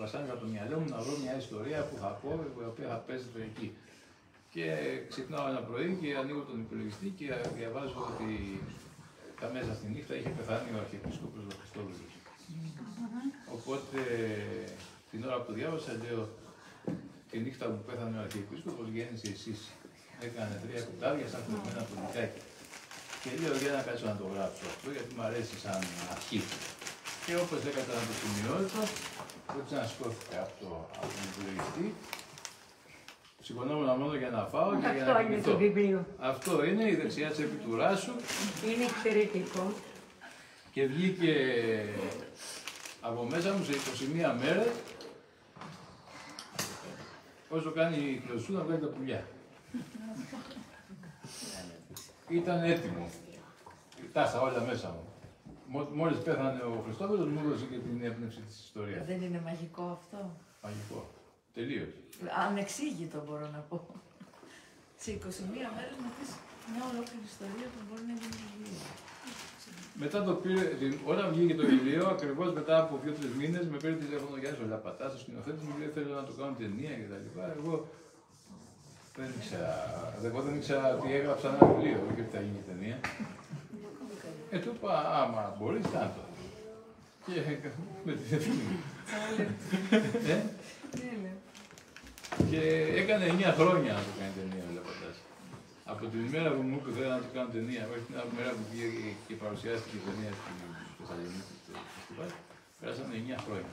βασάνιζα το μυαλό μου να βρω μια ιστορία που θα πω, η οποία θα παίζεται εκεί. Και ξυπνάω ένα πρωί και ανοίγω τον υπολογιστή και διαβάζω ότι τα μέσα στη νύχτα είχε πεθάνει ο Αρχιεπίσκοπος ο Χριστόδουλος. Οπότε την ώρα που το διάβασα λέω τη νύχτα που πέθανε ο Αρχιεπίσκοπος γέννησε εσείς. Έκανε 3 κουτάβια σαν χτυπημένα ποντικάκι. Και λέω για να κάτσω να το γράψω αυτό γιατί μου αρέσει σαν αρχή. Και όπως έκανα να το σημειώσω, έτσι να σηκώθηκα από τον υπολογιστή. Σηκωνόμουν μόνο για να φάω και για να κοιμηθώ. Αυτό είναι το βιβλίο. Αυτό είναι η δεξιά τσέπη του Ράσου. Είναι εξαιρετικό. Και βγήκε από μέσα μου σε 21 μέρες όσο κάνει η κλωσού να βγάλει τα πουλιά. Ήταν έτοιμο. Τα είχα όλα μέσα μου. Μόλις πέθανε ο Χριστόφορος μου έδωσε και την έμπνευση της ιστορίας. Δεν είναι μαγικό αυτό? Μαγικό. Τελείως. Ανεξήγητο μπορώ να πω. Σε 21 μέρες να πεις μια ολόκληρη ιστορία που μπορεί να γίνει βιβλίο. Μετά το πήρε, όταν βγήκε το βιβλίο, ακριβώς μετά από 2-3 μήνες, με πήρε τηλέφωνο ο Γιάννης Ολαπατάς, ο σκηνοθέτης μου λέει θέλω να το κάνω ταινία κτλ. Εγώ δεν ήξερα ότι έγραψα ένα βιβλίο, όχι ότι θα γίνει ταινία. Του είπα, άμα μπορείς, κάνε το. Και με τη ευθύνη μου. Και έκανε 9 χρόνια να το κάνει ταινία ο Λαπατάς. Από την ημέρα που μου είπε θέλω να το κάνω ταινία, μέχρι την άλλη μέρα που πήγε και παρουσιάστηκε η ταινία στη Θεσσαλονίκη στο φεστιβάλ, πέρασαν 9 χρόνια.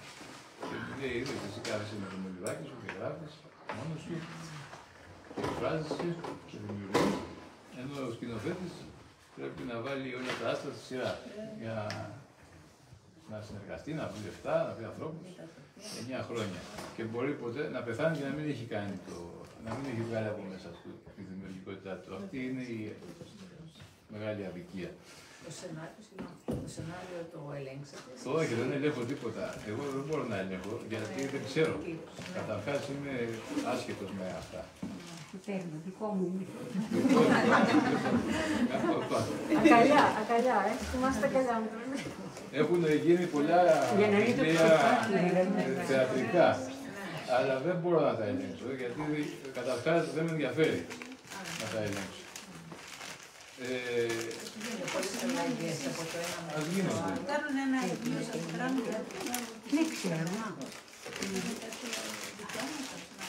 Και μου λέει, είδες, εσύ κάθεσαι με το μολυβάκι σου και γράφεις μόνος σου και εκφράζεσαι και δημιουργείς, ενώ ο σκηνοθέτης πρέπει να βάλει όλα τα άστρα στη σειρά. να συνεργαστεί, να βρει λεφτά, να βρει ανθρώπους 9 χρόνια. Και μπορεί ποτέ να πεθάνει και να μην έχει κάνει να μην έχει βγάλει από μέσα του τη δημιουργικότητά του. Αυτή είναι η μεγάλη αδικία. Το σενάριο το ελέγξατε? Όχι, δεν ελέγχω τίποτα. Εγώ δεν μπορώ να ελέγχω γιατί δεν ξέρω. Καταρχάς είμαι άσχετος με αυτά. Παίρνω, δικό μου. Αγκαλιά, θυμάστε αγκαλιά μου. Έχουν γίνει πολλά βιβλία θεατρικά, αλλά δεν μπορώ να τα ελέγξω, γιατί καταρχάς δεν με ενδιαφέρει να τα ελέγξω. Ας γίνονται. Κάνουν ένα βιβλίο σας πράγμα. Δεν ξέρω.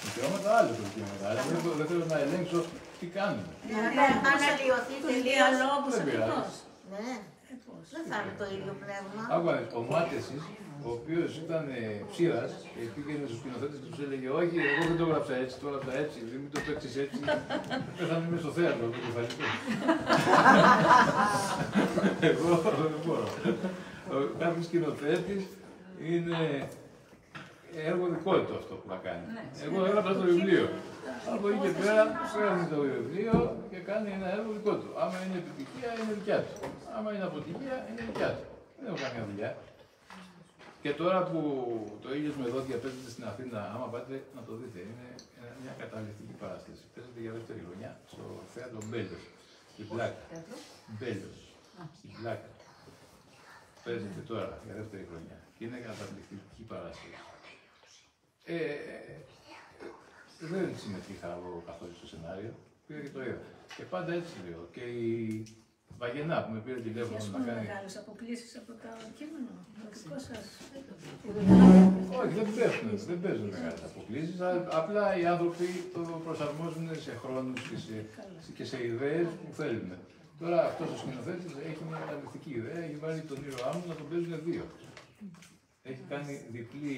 Δικαιώματα άλλα δικαιώματα, αλλά δεν θέλω να ελέγξω τι κάνουν. Αν αλλοιωθεί Το τελείως. διαλόγος Δεν πειράζει. αυτός. Ναι, δεν θα είναι το ίδιο πνεύμα. Άκουγα ο Μάτεσης, ο οποίος ήταν ψήρας και πήγαινε στους σκηνοθέτες και τους έλεγε όχι, εγώ δεν το έγραψα έτσι, το έγραψα έτσι, δεν μην το παίξεις έτσι. Πέθανε μέσα στο θέατρο, το κεφαλικό. Εγώ δεν μπορώ. Κάποιος σκηνοθέτης είναι έργο δικό του αυτό που θα κάνει. Εγώ έγραψα το βιβλίο. Από εκεί και πέρα παίρνει το βιβλίο και κάνει ένα έργο δικό του. Άμα είναι επιτυχία, είναι δικιά του. Άμα είναι αποτυχία, είναι δικιά του. Δεν έχω καμία δουλειά. Και τώρα που το Ήλιος με δόντια παίζεται στην Αθήνα, άμα πάτε να το δείτε, είναι μια καταπληκτική παράσταση. Παίζεται για δεύτερη χρονιά στο θέατρο Μπέλος, στην Πλάκα. Μπέλος, στην Πλάκα. Παίζεται τώρα για δεύτερη χρονιά. Και είναι καταπληκτική παράσταση. Δεν συμμετείχα εγώ καθόλου στο σενάριο, πήγα και το είδα. Και πάντα έτσι λέω. Και η Βαγενά που με πήρε τηλέφωνο να Υπάρχουν κάνει. μεγάλες αποκλήσεις από το κείμενο, το δικό σας. Όχι, δεν παίζουν μεγάλες αποκλήσεις. Απλά οι άνθρωποι το προσαρμόζουν σε χρόνους και σε ιδέες που θέλουν. Τώρα αυτός ο σκηνοθέτης έχει μια καταπληκτική ιδέα, έχει βάλει τον ήρωά μου να τον παίζουν δύο. Έχει κάνει διπλή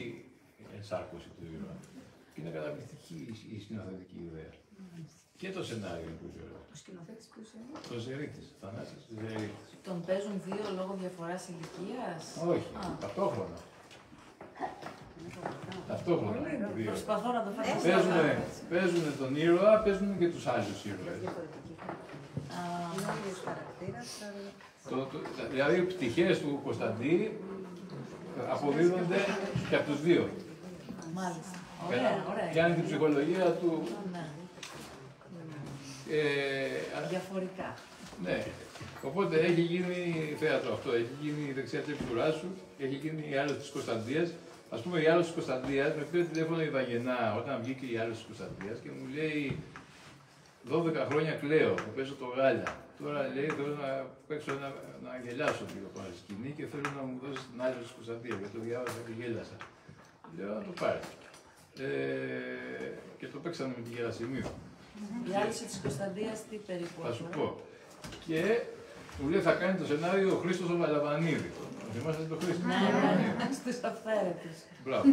ενσάρκωση του ήρωα. Και είναι καταπληκτική η σκηνοθετική ιδέα. Και το σενάριο είναι πολύ ωραίο. Ο σκηνοθέτης ποιος είναι? Το Ζερίτης, Θανάσης Ζερίτης. Τον παίζουν δύο λόγω διαφοράς ηλικίας? Όχι, ταυτόχρονα. Ταυτόχρονα. Δύο. Προσπαθώ να το φανταστώ. Παίζουν τον ήρωα, παίζουν και τους άλλους ήρωες. Δηλαδή οι πτυχές του Κωνσταντή αποδίδονται και από τους δύο. Μάλιστα. Ωραία. Πιάνει την ψυχολογία του. Ναι. Διαφορικά. Ναι. Οπότε έχει γίνει θέατρο αυτό, έχει γίνει η δεξιά της Επικουράσου, έχει γίνει η Άλλος της Κωνσταντίας. Ας πούμε, η Άλλος της Κωνσταντίας με πήρε τηλέφωνο η Βαγενά όταν βγήκε η Άλλος της Κωνσταντίας και μου λέει 12 χρόνια κλαίω που παίζω το Γάλια. Τώρα λέει θέλω να παίξω να γελάσω λίγο πάνω στη σκηνή και θέλω να μου δώσει την Άλλη της Κωνσταντίας. Γιατί το διάβασα και γέλασα. Λέω να το πάρει. Και το παίξαμε με τη Γερασιμίου. Η Άλυση της Κωνσταντίας τι περίπου? Θα σου πω. Και μου λέει θα κάνει το σενάριο ο Χρήστος ο Βαλαβανίδη. Θυμάστε το Χρήστο? Ναι, στους αυθαίρετους. Μπράβο.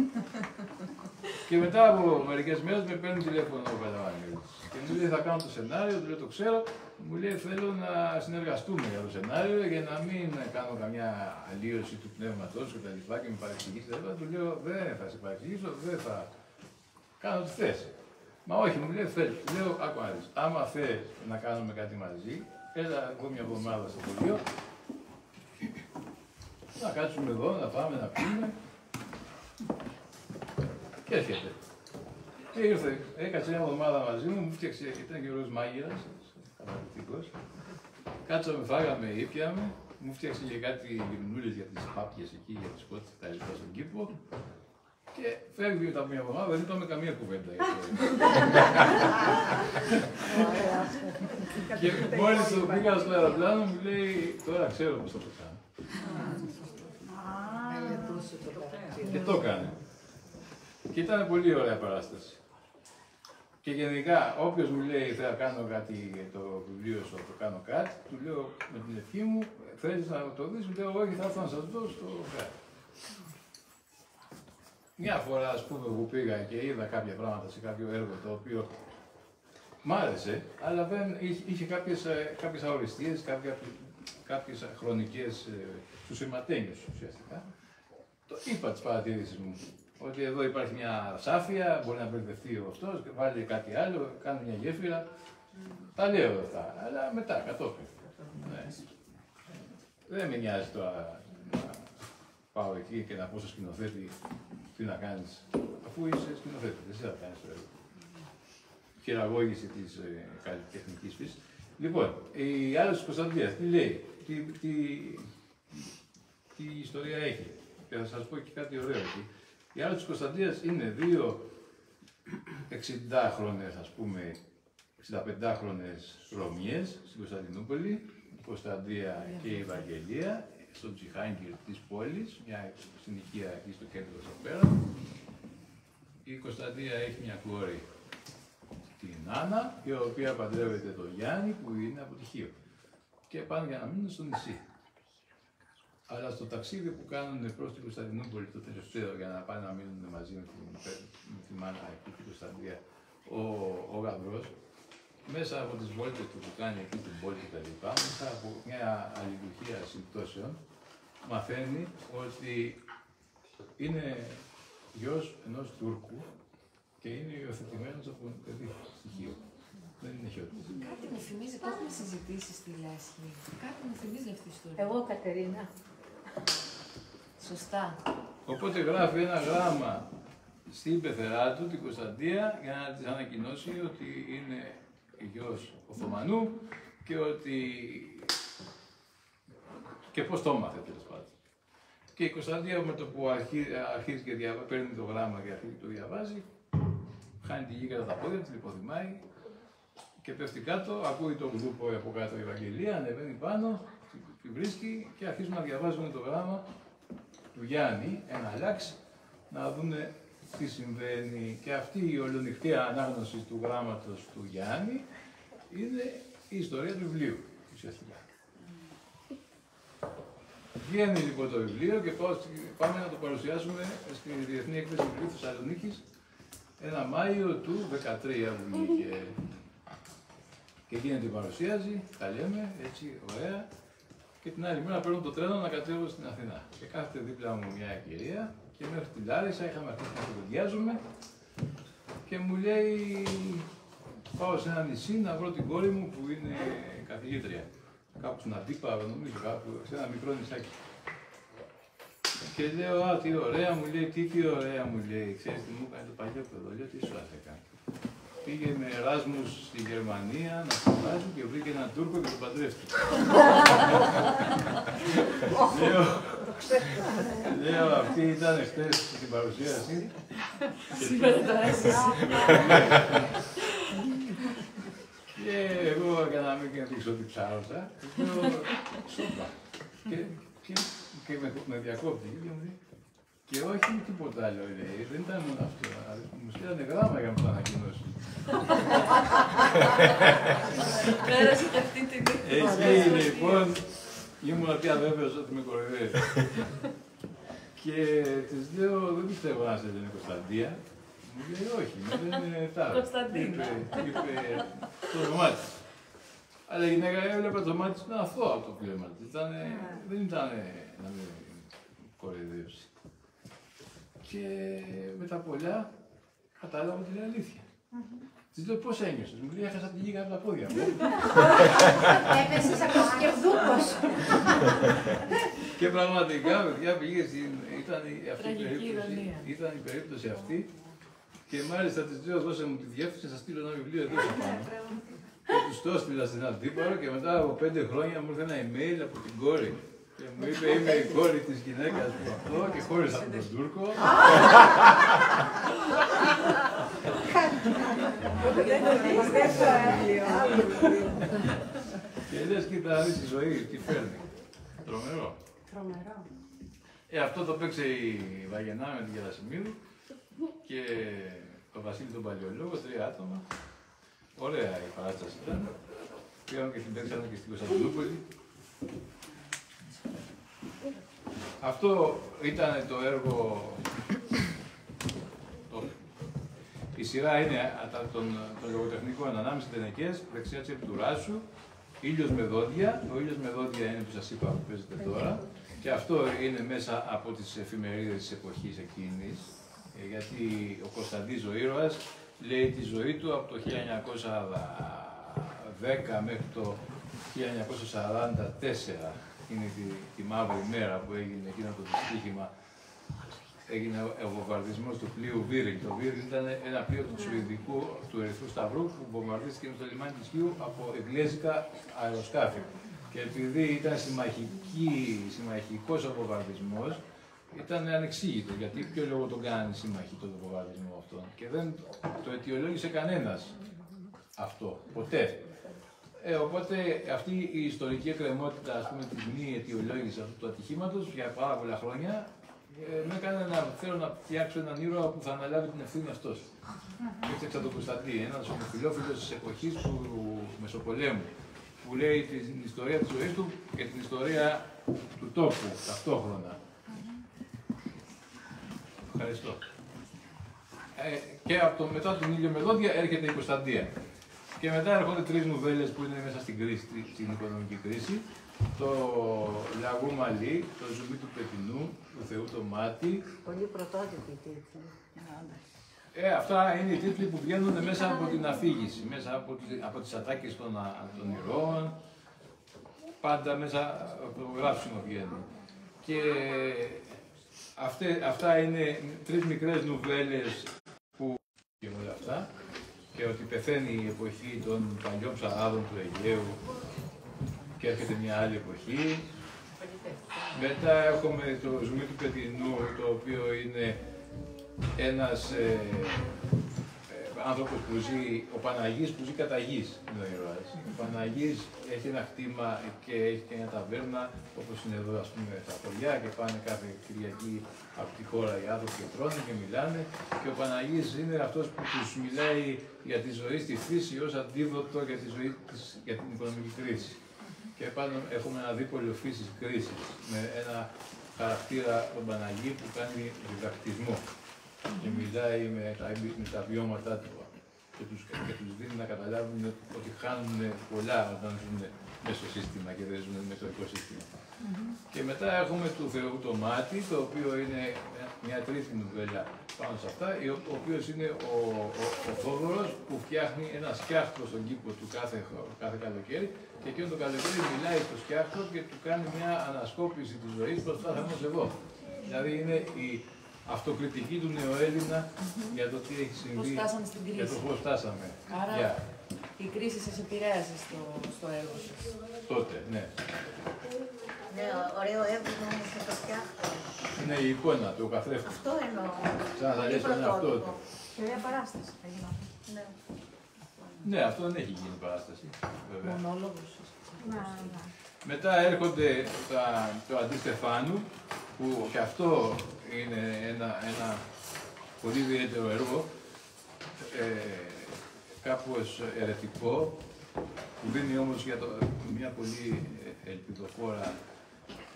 Και μετά από μερικές μέρες με παίρνει τηλέφωνο ο Βαλαβανίδης. Και μου λέει θα κάνω το σενάριο, του λέω το ξέρω. Μου λέει θέλω να συνεργαστούμε για το σενάριο για να μην κάνω καμιά αλλίωση του πνεύματος και τα λοιπά και με παρεξηγήσει. Του λέω δεν θα σε παρεξηγήσω, δεν θα κάνω τι θες. Μα όχι, μου λέει θέλω. Λέω άκου να δεις. Άμα θες να κάνουμε κάτι μαζί, έλα εγώ μια εβδομάδα στο χωριό. Να κάτσουμε εδώ, να πάμε, να πούμε. Και έρχεται. Και ήρθε, έκατσε μια εβδομάδα μαζί μου, μου φτιάξε, ήταν και ωραίος μάγειρας, καταπληκτικός. Κάτσαμε, φάγαμε, ήπιαμε, μου φτιάξε και κάτι γυμνούλες για τις πάπιες εκεί, για τις κότσες τα λοιπά στον κήπο. Και φεύγει μετά από μια εβδομάδα, δεν είπαμε καμία κουβέντα για αυτό. Και μόλις το πήγα στο αεροπλάνο μου λέει, τώρα ξέρω πώς θα το κάνω. Και το έκανε. Και ήταν πολύ ωραία παράσταση. Και γενικά, όποιος μου λέει θα κάνω κάτι για το βιβλίο σου, το κάνω κάτι, του λέω με την ευχή μου, θέλεις να το δεις, μου λέω όχι, θα έρθω να σας δω στο κάτι. Μια φορά, ας πούμε, που πήγα και είδα κάποια πράγματα σε κάποιο έργο το οποίο μ' άρεσε, αλλά δεν είχε κάποιες αοριστείες, κάποιες χρονικές στους αιματένιους ουσιαστικά. Το είπα τις παρατηρήσεις μου. Ότι εδώ υπάρχει μια σάφια, μπορεί να μπερδευτεί ο αυτός, βάλει κάτι άλλο, κάνει μια γέφυρα. Τα λέω αυτά, αλλά μετά, κατόπιν. Ναι. Δεν με νοιάζει τώρα να πάω εκεί και να πω στο σκηνοθέτη τι να κάνεις, αφού είσαι σκηνοθέτη, εσύ θα κάνεις το έργο. Χειραγώγηση της καλλιτεχνικής φύσης. Λοιπόν, η Άρης της Κωνσταντίας, τι λέει, τι ιστορία έχει. Και θα σας πω και κάτι ωραίο εκεί. Η Άρης της Κωνσταντίας είναι δύο 60χρονες, ας πούμε, 65χρονες Ρωμιές στην Κωνσταντινούπολη, η Κωνσταντία και η Ευαγγελία, στο Τζιχάνγκυρ της πόλης, μια συνοικία εκεί στο κέντρο εδώ πέρα. Η Κωνσταντία έχει μια κόρη, την Άννα, η οποία παντρεύεται τον Γιάννη που είναι από τυχείο. Και πάνε για να μείνουν στο νησί. Αλλά στο ταξίδι που κάνουν προς την Κωνσταντινούπολη το τελευταίο για να πάνε να μείνουν μαζί με τη μάνα εκεί στην Κωνσταντία, ο γαμπρός, μέσα από τις βόλτες που κάνει εκεί την πόλη και τα λοιπά, μέσα από μια αλληλουχία συμπτώσεων, μαθαίνει ότι είναι γιος ενός Τούρκου και είναι υιοθετημένος από παιδί στοιχείο. Δεν είναι χιότι. Κάτι μου θυμίζει, το έχουμε συζητήσει στη Λέσχη. Κάτι μου θυμίζει αυτή η ιστορία. Εγώ, Κατερίνα. Σωστά. Οπότε γράφει ένα γράμμα στην πεθερά του, την Κωνσταντία, για να της ανακοινώσει ότι είναι γιος Οθωμανού και ότι... και πώς το έμαθε τέλος πάντων. Και η Κωνσταντία με το που αρχίζει και παίρνει το γράμμα και αρχίζει και το διαβάζει, χάνει τη γη κατά τα πόδια, τη λιποθυμάει και πέφτει κάτω, ακούει το γρούπο από κάτω η Ευαγγελία, ανεβαίνει πάνω, τη βρίσκει και αρχίζουν να διαβάζουν το γράμμα του Γιάννη, ένα λάξ, να δούνε τι συμβαίνει. Και αυτή η ολονυχτία ανάγνωση του γράμματος του Γιάννη είναι η ιστορία του βιβλίου, ουσιαστικά. Βγαίνει λοιπόν το βιβλίο και πάμε να το παρουσιάσουμε στην Διεθνή Έκθεση Βιβλίου Θεσσαλονίκης ένα Μάιο του 2013 που βγήκε. Και γίνεται η παρουσίαση, τα λέμε έτσι ωραία. Και την άλλη μέρα παίρνω το τρένο να κατέβω στην Αθηνά. Και κάθεται δίπλα μου μια κυρία και μέχρι την Λάρισα είχαμε αρχίσει να κουβεντιάζουμε και μου λέει πάω σε ένα νησί να βρω την κόρη μου που είναι καθηγήτρια. Κάπου στην Αντίπα, νομίζω, κάπου σε ένα μικρό νησάκι. Και λέω, α, τι ωραία, μου λέει, τι ωραία, μου λέει, ξέρεις τι μου έκανε το παλιό παιδό, λέω, τι σου θα έκανε. Πήγε με Εράσμους στη Γερμανία να σπουδάσει και βρήκε έναν Τούρκο και τον παντρεύτηκε. Λέω, αυτή ήταν χτες στην παρουσίαση. Σήμερα το έζησα. Και εγώ για να μην δείξω ότι ψάρωσα, λέω, σώπα. Και με διακόπτει και μου λέει, και όχι τίποτα άλλο, λέει, δεν ήταν μόνο αυτό. Μου στείλανε γράμμα για να μου το ανακοινώσει. Πέρασε και αυτή την Εκεί λοιπόν ήμουν πια βέβαιος ότι με κοροϊδεύει. Και της λέω, δεν πιστεύω να σε λένε Κωνσταντία. Μου λέει, όχι, με λένε Τάρο. Κωνσταντίνα. Είπε το όνομά της. Αλλά η γυναίκα έβλεπε το μάτι της με αθώο από το πλέμα της. Δεν ήταν να με κοροϊδεύσει. Και με τα πολλά κατάλαβα ότι είναι αλήθεια. Της λέω πώς ένιωσες, μου λέει έχασα τη γη από τα πόδια μου. Έπεσες από σκευδούκος. Και πραγματικά, παιδιά, πήγε ήταν η περίπτωση αυτή. Και μάλιστα της λέω, δώσε μου τη διεύθυνση, θα στείλω ένα βιβλίο εδώ πάνω. Και τους το έστειλα στην Αντίπαρο και μετά από 5 χρόνια μου ήρθε ένα email από την κόρη. Και μου είπε, είμαι η κόρη της γυναίκας του αυτό και χώρισα από τον Τούρκο. Και λες, κοίτα, δεις η ζωή, τι φέρνει. Τρομερό. Τρομερό. Αυτό το παίξε η Βαγενά με την Γερασιμίδου και τον Βασίλη τον Παλαιολόγο, 3 άτομα. Ωραία η παράσταση ήταν. Πήγαμε και την παίξαμε και στην Κωνσταντινούπολη. Αυτό ήταν το έργο. Η σειρά είναι των λογοτεχνικών ανάμεσα τενεκές, δεξιά της Επιτουράσου, Ήλιος με δόντια. Ο Ήλιος με δόντια είναι που σας είπα που παίζετε τώρα. Και αυτό είναι μέσα από τις εφημερίδες της εποχής εκείνης, γιατί ο Κωνσταντής ο ήρωας λέει τη ζωή του από το 1910 μέχρι το 1944, είναι τη μαύρη μέρα που έγινε εκείνο το δυστύχημα. Έγινε ο βομβαρδισμός του πλοίου Βίρινγκ. Το Βίρινγκ ήταν ένα πλοίο του Ερυθρού Σταυρού που βομβαρδίστηκε στο λιμάνι της Χίου από εγγλέζικα αεροσκάφη. Και επειδή ήταν συμμαχικός ο βομβαρδισμός, ήταν ανεξήγητο. Γιατί ποιο λόγο τον κάνει σύμμαχοι τον βομβαρδισμό αυτόν. Και δεν το αιτιολόγησε κανένας αυτό, ποτέ. Οπότε αυτή η ιστορική εκκρεμότητα, ας πούμε, της μη αιτιολόγησης αυτού του ατυχήματος για πάρα πολλά χρόνια, με έκανε να θέλω να φτιάξω έναν ήρωα που θα αναλάβει την ευθύνη αυτός. Έφτιαξα τον Κωνσταντή, ένας ομοφυλόφιλος της εποχής του Μεσοπολέμου, που λέει την ιστορία της ζωής του και την ιστορία του τόπου ταυτόχρονα. Ευχαριστώ. Και μετά τον ήλιο με δόντια έρχεται η Κωνσταντία. Και μετά έρχονται τρεις νουβέλες που είναι μέσα στην οικονομική κρίση. Το Λαγού Μαλί, το Ζουμί του Πετινού, του Θεού το Μάτι. Πολύ πρωτότυποι τίτλοι. Αυτά είναι οι τίτλοι που βγαίνουν μέσα από την αφήγηση, μέσα από τις ατάκες των ηρώων. Πάντα μέσα από το γράψιμο βγαίνουν. Και αυτά είναι τρεις μικρές νουβέλες που και όλα αυτά. Και ότι πεθαίνει η εποχή των παλιών ψαράδων του Αιγαίου και έρχεται μια άλλη εποχή. Μετά έχουμε το Ζουμί του Πετινού, το οποίο είναι ένας άνθρωπος που ζει, ο Παναγής που ζει κατά γης, είναι ο ήρωας. Ο Παναγής έχει ένα κτήμα και έχει και μια ταβέρνα, όπως είναι εδώ, ας πούμε, στα χωριά, και πάνε κάθε Κυριακή από τη χώρα οι άνθρωποι και τρώνε και μιλάνε. Και ο Παναγής είναι αυτός που τους μιλάει για τη ζωή στη φύση ως αντίδοτο για τη ζωή για την οικονομική κρίση. Και πάνω έχουμε ένα δίπολο φύσης κρίσης, με ένα χαρακτήρα τον Παναγή που κάνει διδακτισμό και μιλάει με τα βιώματά του και τους δίνει να καταλάβουν ότι χάνουν πολλά όταν ζουν μέσα στο σύστημα και δεν ζουν με το οικοσύστημα. Και μετά έχουμε του Θεού το Μάτι, το οποίο είναι μια τρίτη νουβέλα πάνω σε αυτά, ο οποίος είναι ο Θόδωρος που φτιάχνει ένα σκιάχτρο στον κήπο του κάθε καλοκαίρι, και εκείνο το καλοκαίρι μιλάει στο σκιάχτρο και του κάνει μια ανασκόπηση της ζωής μπροστά σε εδώ. Δηλαδή είναι η αυτοκριτική του νεοέλληνα για το τι έχει συμβεί, για το πώς φτάσαμε. Άρα η κρίση σας επηρέασε στο έργο σας. Τότε, ναι. Ναι, ωραίο έβγαινε όμως και το φτιάχτω. Είναι η εικόνα του, ο καθρέφτης. Αυτό εννοώ. Σαν να λες τον εαυτό του. Και ωραία παράσταση θα γινόταν. Ναι. Ναι, αυτό δεν έχει γίνει παράσταση, βέβαια. Μονόλογος. Μετά έρχονται το Αντίστεφάνου, που και αυτό είναι ένα πολύ ιδιαίτερο έργο, κάπως ερετικό, που δίνει όμως μια πολύ ελπιδοφόρα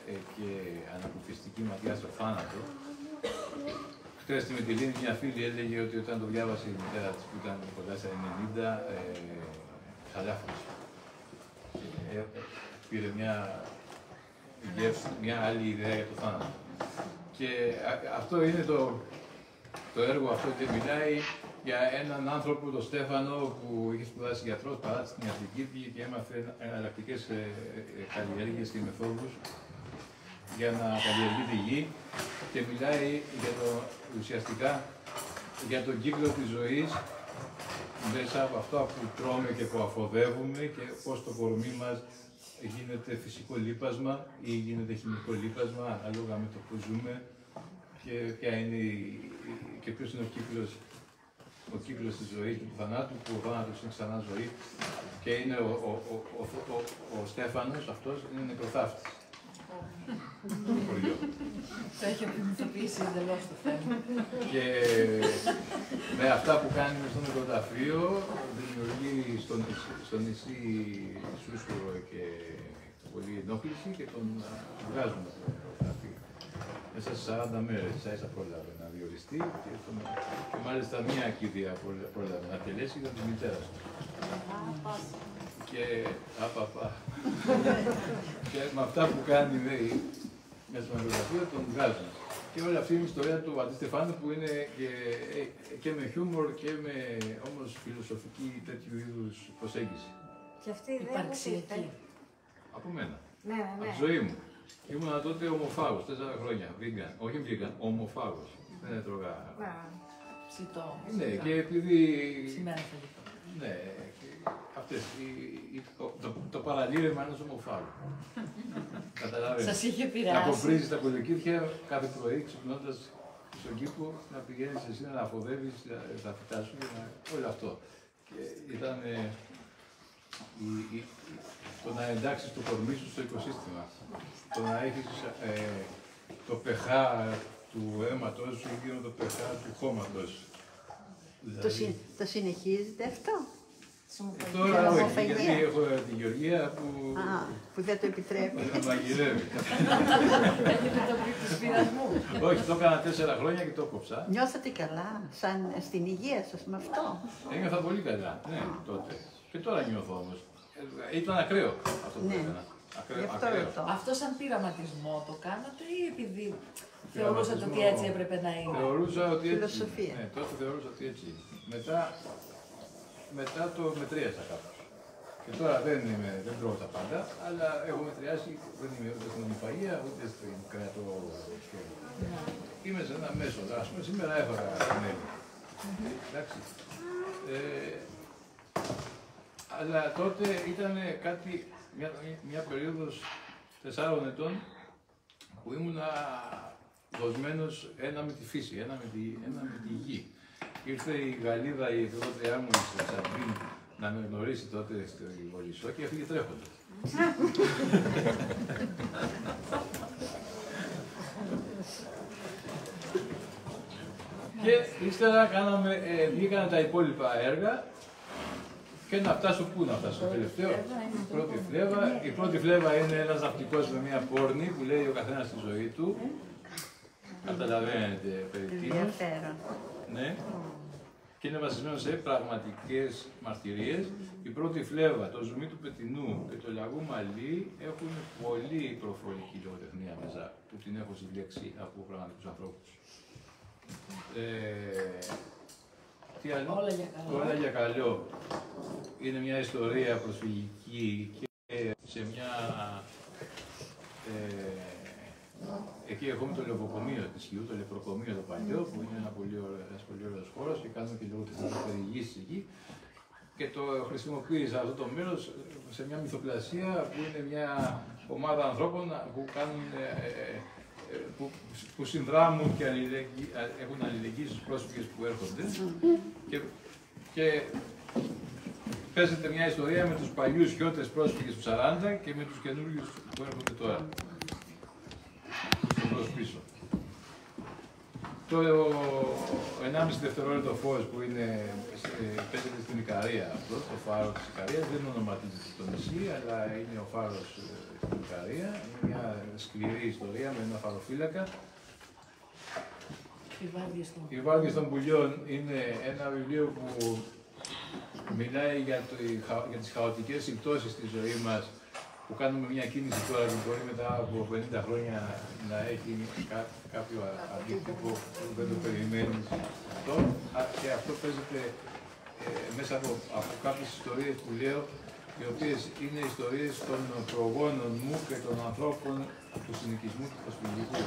και ανακουφιστική ματιά στο θάνατο. Χθες στη Μυτιλήνη μια φίλη έλεγε ότι όταν το διάβασε η μητέρα της που ήταν κοντά στα 90, χαλάφωσε. Πήρε μια άλλη ιδέα για το θάνατο. Και αυτό είναι το έργο αυτό, και μιλάει για έναν άνθρωπο, τον Στέφανο, που είχε σπουδάσει γιατρός, παράτησε στην ιατρική και έμαθε εναλλακτικές καλλιέργειες και μεθόδους για να καλλιεργεί τη γη, και μιλάει ουσιαστικά για τον κύκλο της ζωής μέσα από αυτό που τρώμε και που αφοδεύουμε, και πώς το κορμί μας γίνεται φυσικό λίπασμα ή γίνεται χημικό λίπασμα ανάλογα με το που ζούμε, και ποιος είναι ο κύκλος της ζωής και του θανάτου, που ο θάνατος είναι ξανά ζωή, και είναι ο Στέφανος αυτός, είναι νεκροθάφτης. Θα έχει απεινθοποιήσει εντελώς το θέμα. Και με αυτά που κάνει στο νεκροταφείο, δημιουργεί στο νησί σούσκουρο και πολύ ενόχληση, και τον βγάζουν από το νεκροταφείο. Μέσα σε 40 μέρες, ίσα πρόλαβε να διοριστεί, και μάλιστα μία κηδεία πρόλαβε να τελέσει για τη μητέρα του. Και με αυτά που κάνει, μέσα στην βιογραφία τον βγάζουν. Και όλη αυτή είναι η ιστορία του Αντιστεφάνου που είναι και με χιούμορ και με όμως φιλοσοφική τέτοιου είδους προσέγγιση. Και αυτή η ιδέα που ήρθε. Από μένα. Ναι. Από τη ζωή μου. Ήμουνα τότε ομοφάγος, 4 χρόνια. Vegan. Όχι vegan, ομοφάγος. Δεν έτρωγα. Ψητό. Ναι, και επειδή. Σήμερα φαγητό. Ναι, αυτές. Το παραλήρημα ενός ομοφάγου. Καταλαβαίνετε. Σας είχε επηρεάσει. Να αποπρίζεις τα κολοκύθια κάθε πρωί ξυπνώντας στον κήπο, να πηγαίνεις εσύ να αφοδεύεις τα φυτά σου και όλο αυτό. Και ήταν το να εντάξεις το κορμί σου στο οικοσύστημα. Το να έχεις το pH του αίματος σου ή το pH του χώματος. Δηλαδή... Το συνεχίζετε αυτό? Τώρα όχι, γιατί έχω τη Γεωργία που δεν το επιτρέπει. Δεν μαγειρεύει. Έχετε το πει του πειρασμού. Όχι, το έκανα 4 χρόνια και το κόψα. Νιώθατε καλά, σαν στην υγεία σας με αυτό? Ένιωθα πολύ καλά, ναι, τότε. Και τώρα νιώθω όμως. Ήταν ακραίο αυτό που έκανα. Ακραίο. Αυτό σαν πειραματισμό το κάνατε ή επειδή θεωρούσατε ότι έτσι έπρεπε να είναι? Θεωρούσα ότι έτσι. Φιλοσοφία. Ναι, τότε θεωρούσα ότι έτσι. Μετά το μετρίασα κάπως. Και τώρα δεν τρώω τα πάντα, αλλά έχω μετριάσει, δεν είμαι ούτε στην ομιφαγία, ούτε στην κρεατοσχέδια. Είμαι σε ένα μέσο, ας πούμε, σήμερα έφαγα μέλι. Εντάξει. Αλλά τότε ήταν μια περίοδος 4 ετών που ήμουνα δοσμένος ένα με τη φύση, ένα με τη γη. Ήρθε η Γαλλίδα, η εκδότριά μου, η Σαμπίν, να με γνωρίσει τότε στη Βολισσό και έφυγε τρέχοντας. Και ύστερα βγήκαν τα υπόλοιπα έργα και να φτάσω πού να φτάσω, το τελευταίο. Η πρώτη φλέβα είναι ένας ναυτικός με μια πόρνη που λέει ο καθένας τη ζωή του. Καταλαβαίνετε περί τίνος. Ναι. Και είναι βασισμένο σε πραγματικές μαρτυρίες. Η πρώτη φλέβα, το ζουμί του Πετινού και το λαγού Μαλί έχουν πολύ προφορική λογοτεχνία μέσα που την έχω συλλέξει από πραγματικούς ανθρώπους. Τι άλλο? Όλα για καλό. Είναι μια ιστορία προσφυγική και σε μια... εκεί έχουμε το λεωβοκομείο της Χιού, το λεπροκομείο το παλιό, που είναι ένας πολύ ωραίος χώρος και κάνουμε και λογοτεχνικές περιηγήσεις εκεί. Και το χρησιμοποίησα αυτό το μέρος σε μια μυθοπλασία που είναι μια ομάδα ανθρώπων που κάνουν, που συνδράμουν και έχουν αλληλεγγύη στους πρόσφυγες που έρχονται. Και παίζεται μια ιστορία με τους παλιούς χιώτες πρόσφυγες του 40 και με τους καινούριους που έρχονται τώρα. Μπρος πίσω. Το 1,5 δευτερόλεπτο φως που παίζεται στην Ικαρία αυτό, το φάρο της Ικαρίας, δεν ονοματίζεται στο νησί, αλλά είναι ο φάρος στην Ικαρία. Είναι μια σκληρή ιστορία με ένα φαροφύλακα. Οι Βάρδιες των Πουλιών είναι ένα βιβλίο που μιλάει για τις χαοτικές συμπτώσεις στη ζωή μας, που κάνουμε μια κίνηση τώρα που μπορεί μετά από 50 χρόνια να έχει κάποιο αντίκτυπο που δεν το περιμένεις. Και αυτό παίζεται μέσα από κάποιες ιστορίες που λέω, οι οποίες είναι ιστορίες των προγόνων μου και των ανθρώπων του συνοικισμού του προσφυγικού.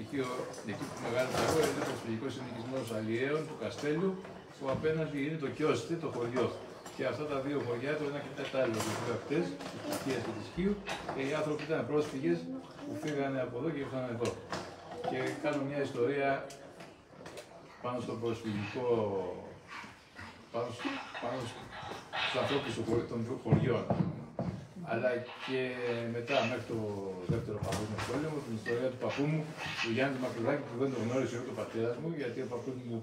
Εκεί που μεγάλωσα εγώ είναι ο προσφυγικός συνοικισμός Αλλιέων του Καστέλιου, που απέναντι είναι το Κιώστε, το χωριό. Και αυτά τα δύο χωριά, το ένα και το άλλο, που είχαν χτες, της Τουρκίας και της Χίου, και οι άνθρωποι ήταν πρόσφυγες που φύγανε από εδώ και ήρθαν εδώ. Και κάνω μια ιστορία πάνω στο προσφυγικό, πάνω στους ανθρώπους των δύο χωριών. Αλλά και μετά, μέχρι το δεύτερο παγκόσμιο πόλεμο, την ιστορία του παππού μου, του Γιάννη Μακρυδάκη, που δεν το γνώρισε ούτε ο πατέρας μου, γιατί ο παππούς μου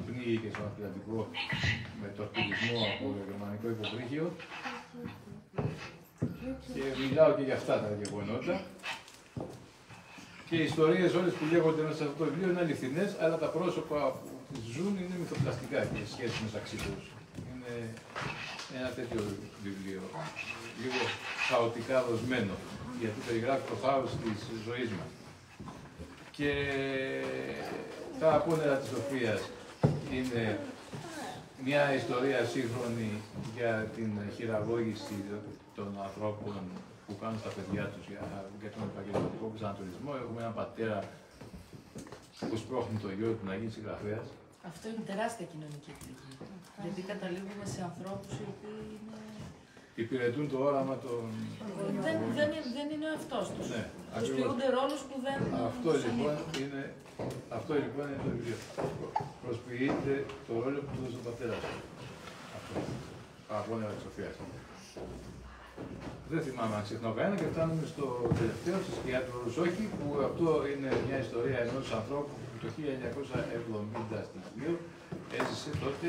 πνίγηκε στον Ατλαντικό με το ακτιβισμό από το γερμανικό υποβρύχιο. Και μιλάω και για αυτά τα γεγονότα. Και οι ιστορίες όλες που λέγονται μέσα σε αυτό το βιβλίο είναι αληθινές, αλλά τα πρόσωπα που τις ζουν είναι μυθοπλαστικά και οι σχέσεις μεταξύ τους. Είναι ένα τέτοιο βιβλίο, λίγο χαοτικά δοσμένο, γιατί περιγράφει το χάος της ζωής μας. Και τα απόνερα της Σοφίας είναι μια ιστορία σύγχρονη για την χειραγώγηση των ανθρώπων που κάνουν στα παιδιά τους για τον επαγγελματικό προσανατολισμό. Έχουμε έναν πατέρα που σπρώχνει το γιο του να γίνει συγγραφέας. Αυτό είναι τεράστια κοινωνική εκπληγή. Γιατί καταλήγουμε σε ανθρώπους οι οποίοι είναι... υπηρετούν το όραμα των... Δεν είναι ο εαυτός τους. Ναι, Προσποιούνται ρόλους που δεν... Αυτό λοιπόν είναι το βιβλίο. Προσποιείται το ρόλο που του δώσει ο πατέρας του. Αυτό. Παραπώνερα της Σοφίας. Δεν θυμάμαι αν ξεχνάω κανένα και φτάνουμε στο τελευταίο, στη σκιά του Ρουσόκη, που αυτό είναι μια ιστορία ενός ανθρώπου που το 1970 στην Κιό έζησε τότε,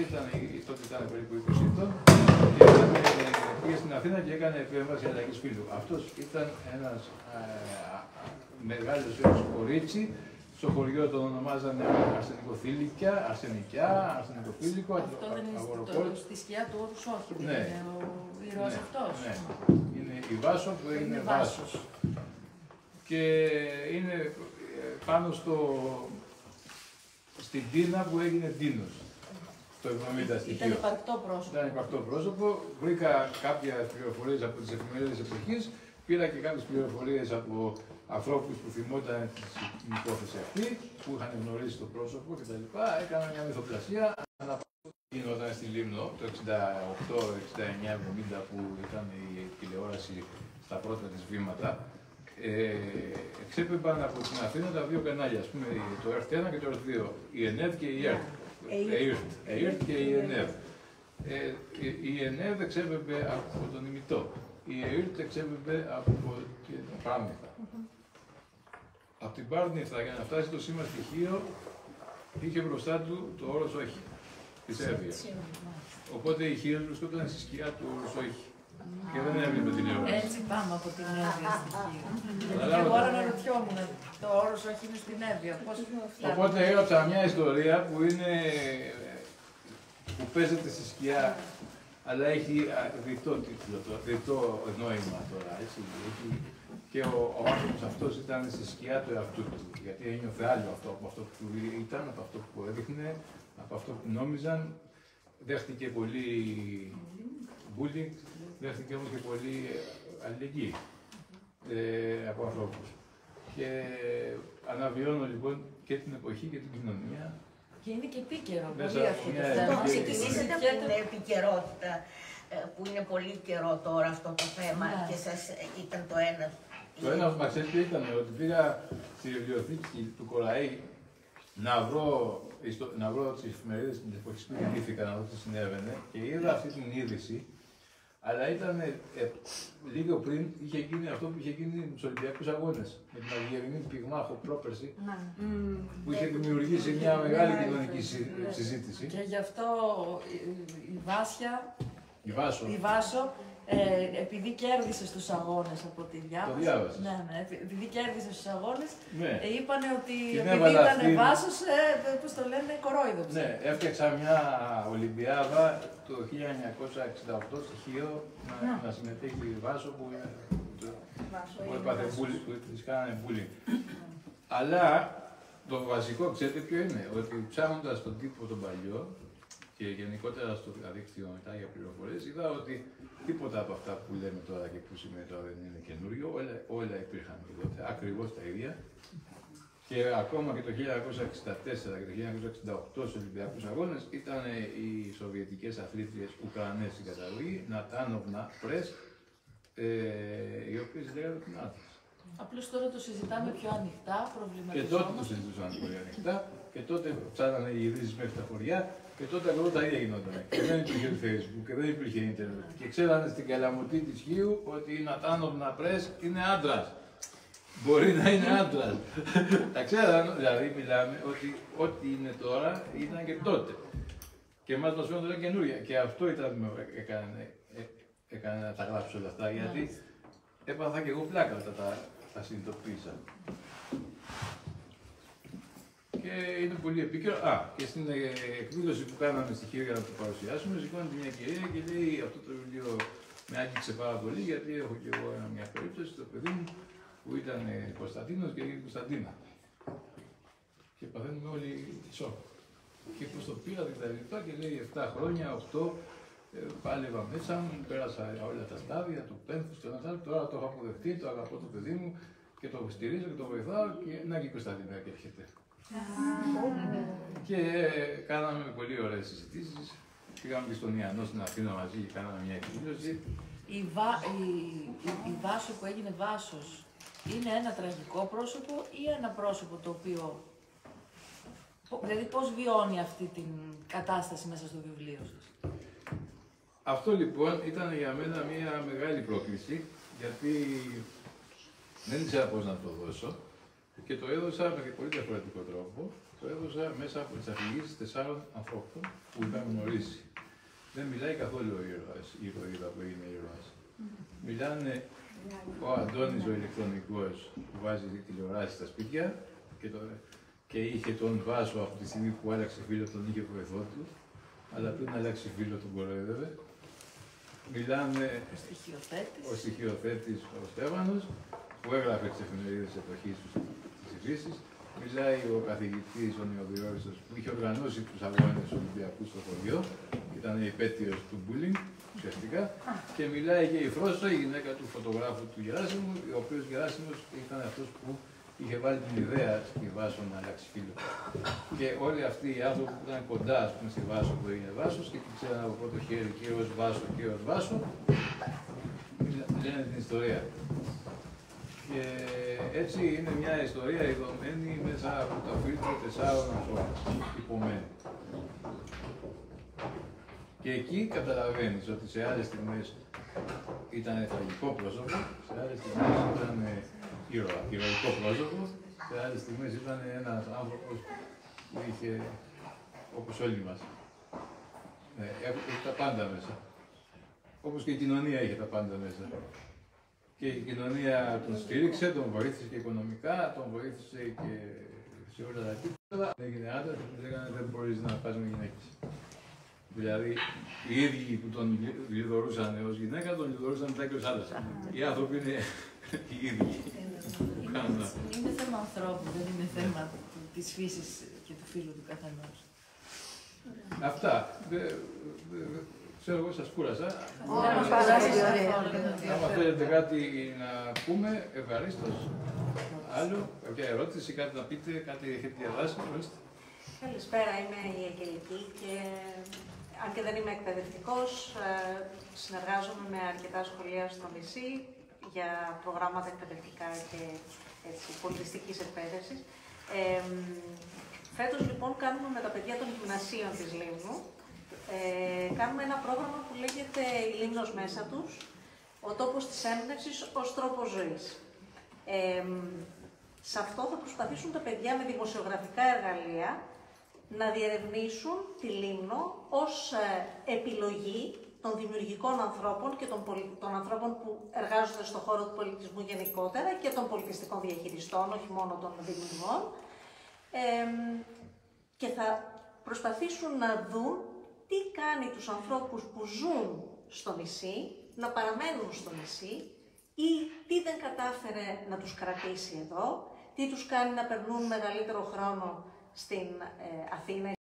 ήταν περίπου 20 ετών και πήγε στην Αθήνα και έκανε επέμβαση αλλαγής φύλου. Αυτός ήταν ένας μεγάλος κορίτσι. Στο χωριό τον ονομάζανε αρσενικοφίλικο, Αυτό δεν είναι στη σκιά του όρους όχι, δεν είναι ο ήρωας αυτός. Ναι, είναι η Βάσο που έγινε Βάσος. Και είναι πάνω στην Τίνα που έγινε Τίνος. Το 70 στοιχείο. Ήταν υπαρκτό πρόσωπο. Ήταν υπαρκτό πρόσωπο. Βρήκα κάποιες πληροφορίες από τις εφημερίδες εποχής. Πήρα και κάποιες πληροφορίες από ανθρώπους που θυμόταν την υπόθεση αυτή, που είχαν γνωρίσει το πρόσωπο κτλ. Έκανα μια μυθοπλασία. Γινόταν στη Λίμνο το 68, 69, 70 που ήταν η τηλεόραση στα πρώτα της βήματα. Εξέπεμπαν από την Αθήνα τα δύο κανάλια, ας πούμε, το ΕΡΤ1 και το ΕΡΤ2, η ΕΝΕΒ και η ΕΡΤ και η ΕΝΕΒ. Η ΕΝΕΒ εξέπεμπε από τον ημιτό. Η ΕΡΤ εξέπεμπε από την Πάρνηθα. Από την Πάρνηθα για να φτάσει το σήμα στοιχείο είχε μπροστά του το όρος όχι, της Εύβοιας. Οπότε η Χίος βρισκόταν στη σκιά του όρους όχι. Και δεν έβλεπε τηλεόραση. Έτσι πάμε από την Εύβοια στοιχείο. Γιατί και εγώ αναρωτιόμουν, το όρος όχι είναι στην Εύβοια. Οπότε έγραψα μια ιστορία που παίζεται στη σκιά, αλλά έχει διτό νόημα τώρα, έτσι. Και ο άνθρωπος αυτός ήταν στη σκιά του εαυτού του, γιατί ένιωθε άλλο από αυτό που ήταν, από αυτό που έδειχνε, από αυτό που νόμιζαν. Δέχτηκε πολύ bullying, δέχτηκε όμως και πολύ αλληλεγγύη από ανθρώπους. Και αναβιώνω λοιπόν και την εποχή και την κοινωνία. Και είναι και επίκαιρο Μέσα πολύ αυτό το θέμα. Ξεκινήσατε από την επικαιρότητα που είναι πολύ καιρό τώρα αυτό το θέμα και σας ήταν το ένα. Το ένα που μας έρχεται ήταν ότι πήγα στη βιβλιοθήκη του Κοραή να βρω τις εφημερίδες την εποχή που γεννήθηκα, να δω τι συνέβαινε και είδα αυτή την είδηση. Αλλά ήταν λίγο πριν είχε γίνει αυτό που είχε γίνει στους Ολυμπιακούς Αγώνες με την Αυγερινή Πυγμάχο πρόπερση που είχε δημιουργήσει μια μεγάλη κοινωνική συζήτηση. Και γι' αυτό η Βάσο, επειδή κέρδισε στους αγώνες από τη διάβαση. Ναι, επειδή κέρδισε στους αγώνες, είπανε ότι επειδή ήταν Βάσος, πώς το λένε, κορόιδοψε. Ναι, έφτιαξα μια Ολυμπιάδα το 1968 στοιχείο να συμμετέχει η Βάσο που της κάνανε bullying. Αλλά το βασικό, ξέρετε ποιο είναι, ότι ψάχνοντας τον τύπο τον παλιό και γενικότερα στο διαδίκτυο μετά για πληροφορίες, είδα ότι τίποτα από αυτά που λέμε τώρα και που σημαίνει τώρα δεν είναι καινούριο, όλα υπήρχαν τότε, ακριβώς τα ίδια. Και ακόμα και το 1964 και το 1968 στους Ολυμπιακούς Αγώνες ήταν οι σοβιετικές αθλήτριες Ουκρανές στην καταγωγή, Νατάνοβνα Πρες, οι οποίες λέγανε την Άθληση. Απλώς τώρα το συζητάμε πιο ανοιχτά, προβληματιζόμαστε. Και τότε το συζητούσαν πολύ ανοιχτά και τότε ψάρανε οι ειδήσεις μέχρι τα χωριά και τότε ακριβώς τα ίδια γινόταν. Και δεν υπήρχε Facebook και δεν υπήρχε ίντερνετ. Και ξέρανε στην Καλαμωτή της Χίου ότι η Νατάνοβνα Πρες είναι άντρας. Μπορεί να είναι άντρας. Τα ξέρανε, δηλαδή μιλάμε ότι ό,τι είναι τώρα ήταν και τότε. Και εμάς μας φαίνονται τώρα καινούρια. Και αυτό ήταν που με έκανε να τα γράψω όλα αυτά, γιατί έπαθα και εγώ πλάκα όταν τα συνειδητοποίησα. Και είναι πολύ επίκαιρο. Και στην εκδήλωση που κάναμε στη Χίο για να το παρουσιάσουμε, σηκώνεται μια κυρία και λέει: αυτό το βιβλίο με άγγιξε πάρα πολύ, γιατί έχω και εγώ μια περίπτωση, το παιδί μου που ήταν Κωνσταντίνος και έγινε Κωνσταντίνα. και παθαίνουμε όλοι σοκ. Και πώς το πήρα και λέει 7 χρόνια, 8, πάλευα μέσα μου, πέρασα όλα τα στάδια του πένθους και όλα. Τώρα το έχω αποδεχτεί, το αγαπώ το παιδί μου και το στηρίζω και το βοηθάω και να και η Κωνσταντίνα και έρχεται. Και κάναμε πολύ ωραίες συζητήσεις. Πήγαμε και στον Ιαννό στην Αθήνα μαζί και κάναμε μια εκδήλωση. Η Βάσο που έγινε Βάσος είναι ένα τραγικό πρόσωπο ή ένα πρόσωπο το οποίο... Δηλαδή πώς βιώνει αυτή την κατάσταση μέσα στο βιβλίο σας? Αυτό λοιπόν ήταν για μένα μια μεγάλη πρόκληση, γιατί δεν ήξερα πώς να το δώσω και το έδωσα με πολύ διαφορετικό τρόπο. Το έδωσα μέσα από τις αφηγήσεις 4 ανθρώπων που είχαν γνωρίσει. Δεν μιλάει καθόλου ο ήρωας, η ηρωίδα που έγινε ήρωας. Μιλάνε ο Αντώνης ο ηλεκτρονικός που βάζει τηλεοράση στα σπίτια και είχε τον Βάσο από τη στιγμή που άλλαξε φίλο, τον είχε βοηθό του, αλλά πριν αλλάξει φίλο τον κοροϊδεύε. Μιλάνε ο στοιχειοθέτης ο Στέφανος, που έγραφε τις εφημερίδες της εποχής της Υφίσης. Μιλάει ο καθηγητής ο Νεοδιόριστος που είχε οργανώσει τους αγώνες Ολυμπιακούς στο χωριό, ήταν υπέτειος του bullying ουσιαστικά. Και μιλάει και η Φρόσο, η γυναίκα του φωτογράφου του Γεράσιμου, ο οποίος Γεράσιμος ήταν αυτός που είχε βάλει την ιδέα στη Βάσο να αλλάξει φίλο. Και όλοι αυτοί οι άνθρωποι που ήταν κοντά στη Βάσο που έγινε Βάσος και την ξέραν από πρώτο χέρι και ως Βάσο και ως Βάσο, λένε την ιστορία. Και έτσι είναι μια ιστορία ειδωμένη μέσα από το φίλτρο 4 ανθρώπων, υπομένη. Και εκεί καταλαβαίνεις ότι σε άλλες στιγμές ήταν τραγικό πρόσωπο, σε άλλες στιγμές ήταν ηρωικό πρόσωπο, σε άλλες στιγμές ήταν ένας άνθρωπος που είχε, όπως όλοι μας, τα πάντα μέσα. Όπως και η κοινωνία είχε τα πάντα μέσα. Και η κοινωνία τον στήριξε, τον βοήθησε και οικονομικά, τον βοήθησε και σε όλα τα επίπεδα. Έγινε άντρας και του λέγανε δεν μπορείς να πας με γυναίκες. Δηλαδή, οι ίδιοι που τον λιδωρούσαν ως γυναίκα, τον λιδωρούσαν μετά και ως άντρας. Οι άνθρωποι είναι οι ίδιοι. Είναι θέμα ανθρώπου, δεν είναι θέμα της φύσης και του φίλου του καθενός. Αυτά. Ξέρω εγώ, σας κούρασα. Αν θέλετε κάτι να πούμε, ευχαρίστως. Άλλο, κάποια ερώτηση, κάτι να πείτε, κάτι έχετε διαβάσει, ορίστε. Καλησπέρα, είμαι η Αγγελική και αν και δεν είμαι εκπαιδευτικός, συνεργάζομαι με αρκετά σχολεία στο νησί για προγράμματα εκπαιδευτικά και πολιτιστικής εκπαίδευσης. Φέτος λοιπόν κάνουμε με τα παιδιά των γυμνασίων της Λίμνου, κάνουμε ένα πρόγραμμα που λέγεται «Η Λίμνος μέσα τους, ο τόπος της έμπνευσης ως τρόπος ζωής». Σε αυτό θα προσπαθήσουν τα παιδιά με δημοσιογραφικά εργαλεία να διερευνήσουν τη Λίμνο ως επιλογή των δημιουργικών ανθρώπων και των ανθρώπων που εργάζονται στον χώρο του πολιτισμού γενικότερα και των πολιτιστικών διαχειριστών, όχι μόνο των δημιουργών, και θα προσπαθήσουν να δουν τι κάνει τους ανθρώπους που ζουν στο νησί, να παραμένουν στο νησί ή τι δεν κατάφερε να τους κρατήσει εδώ, τι τους κάνει να περνούν μεγαλύτερο χρόνο στην Αθήνα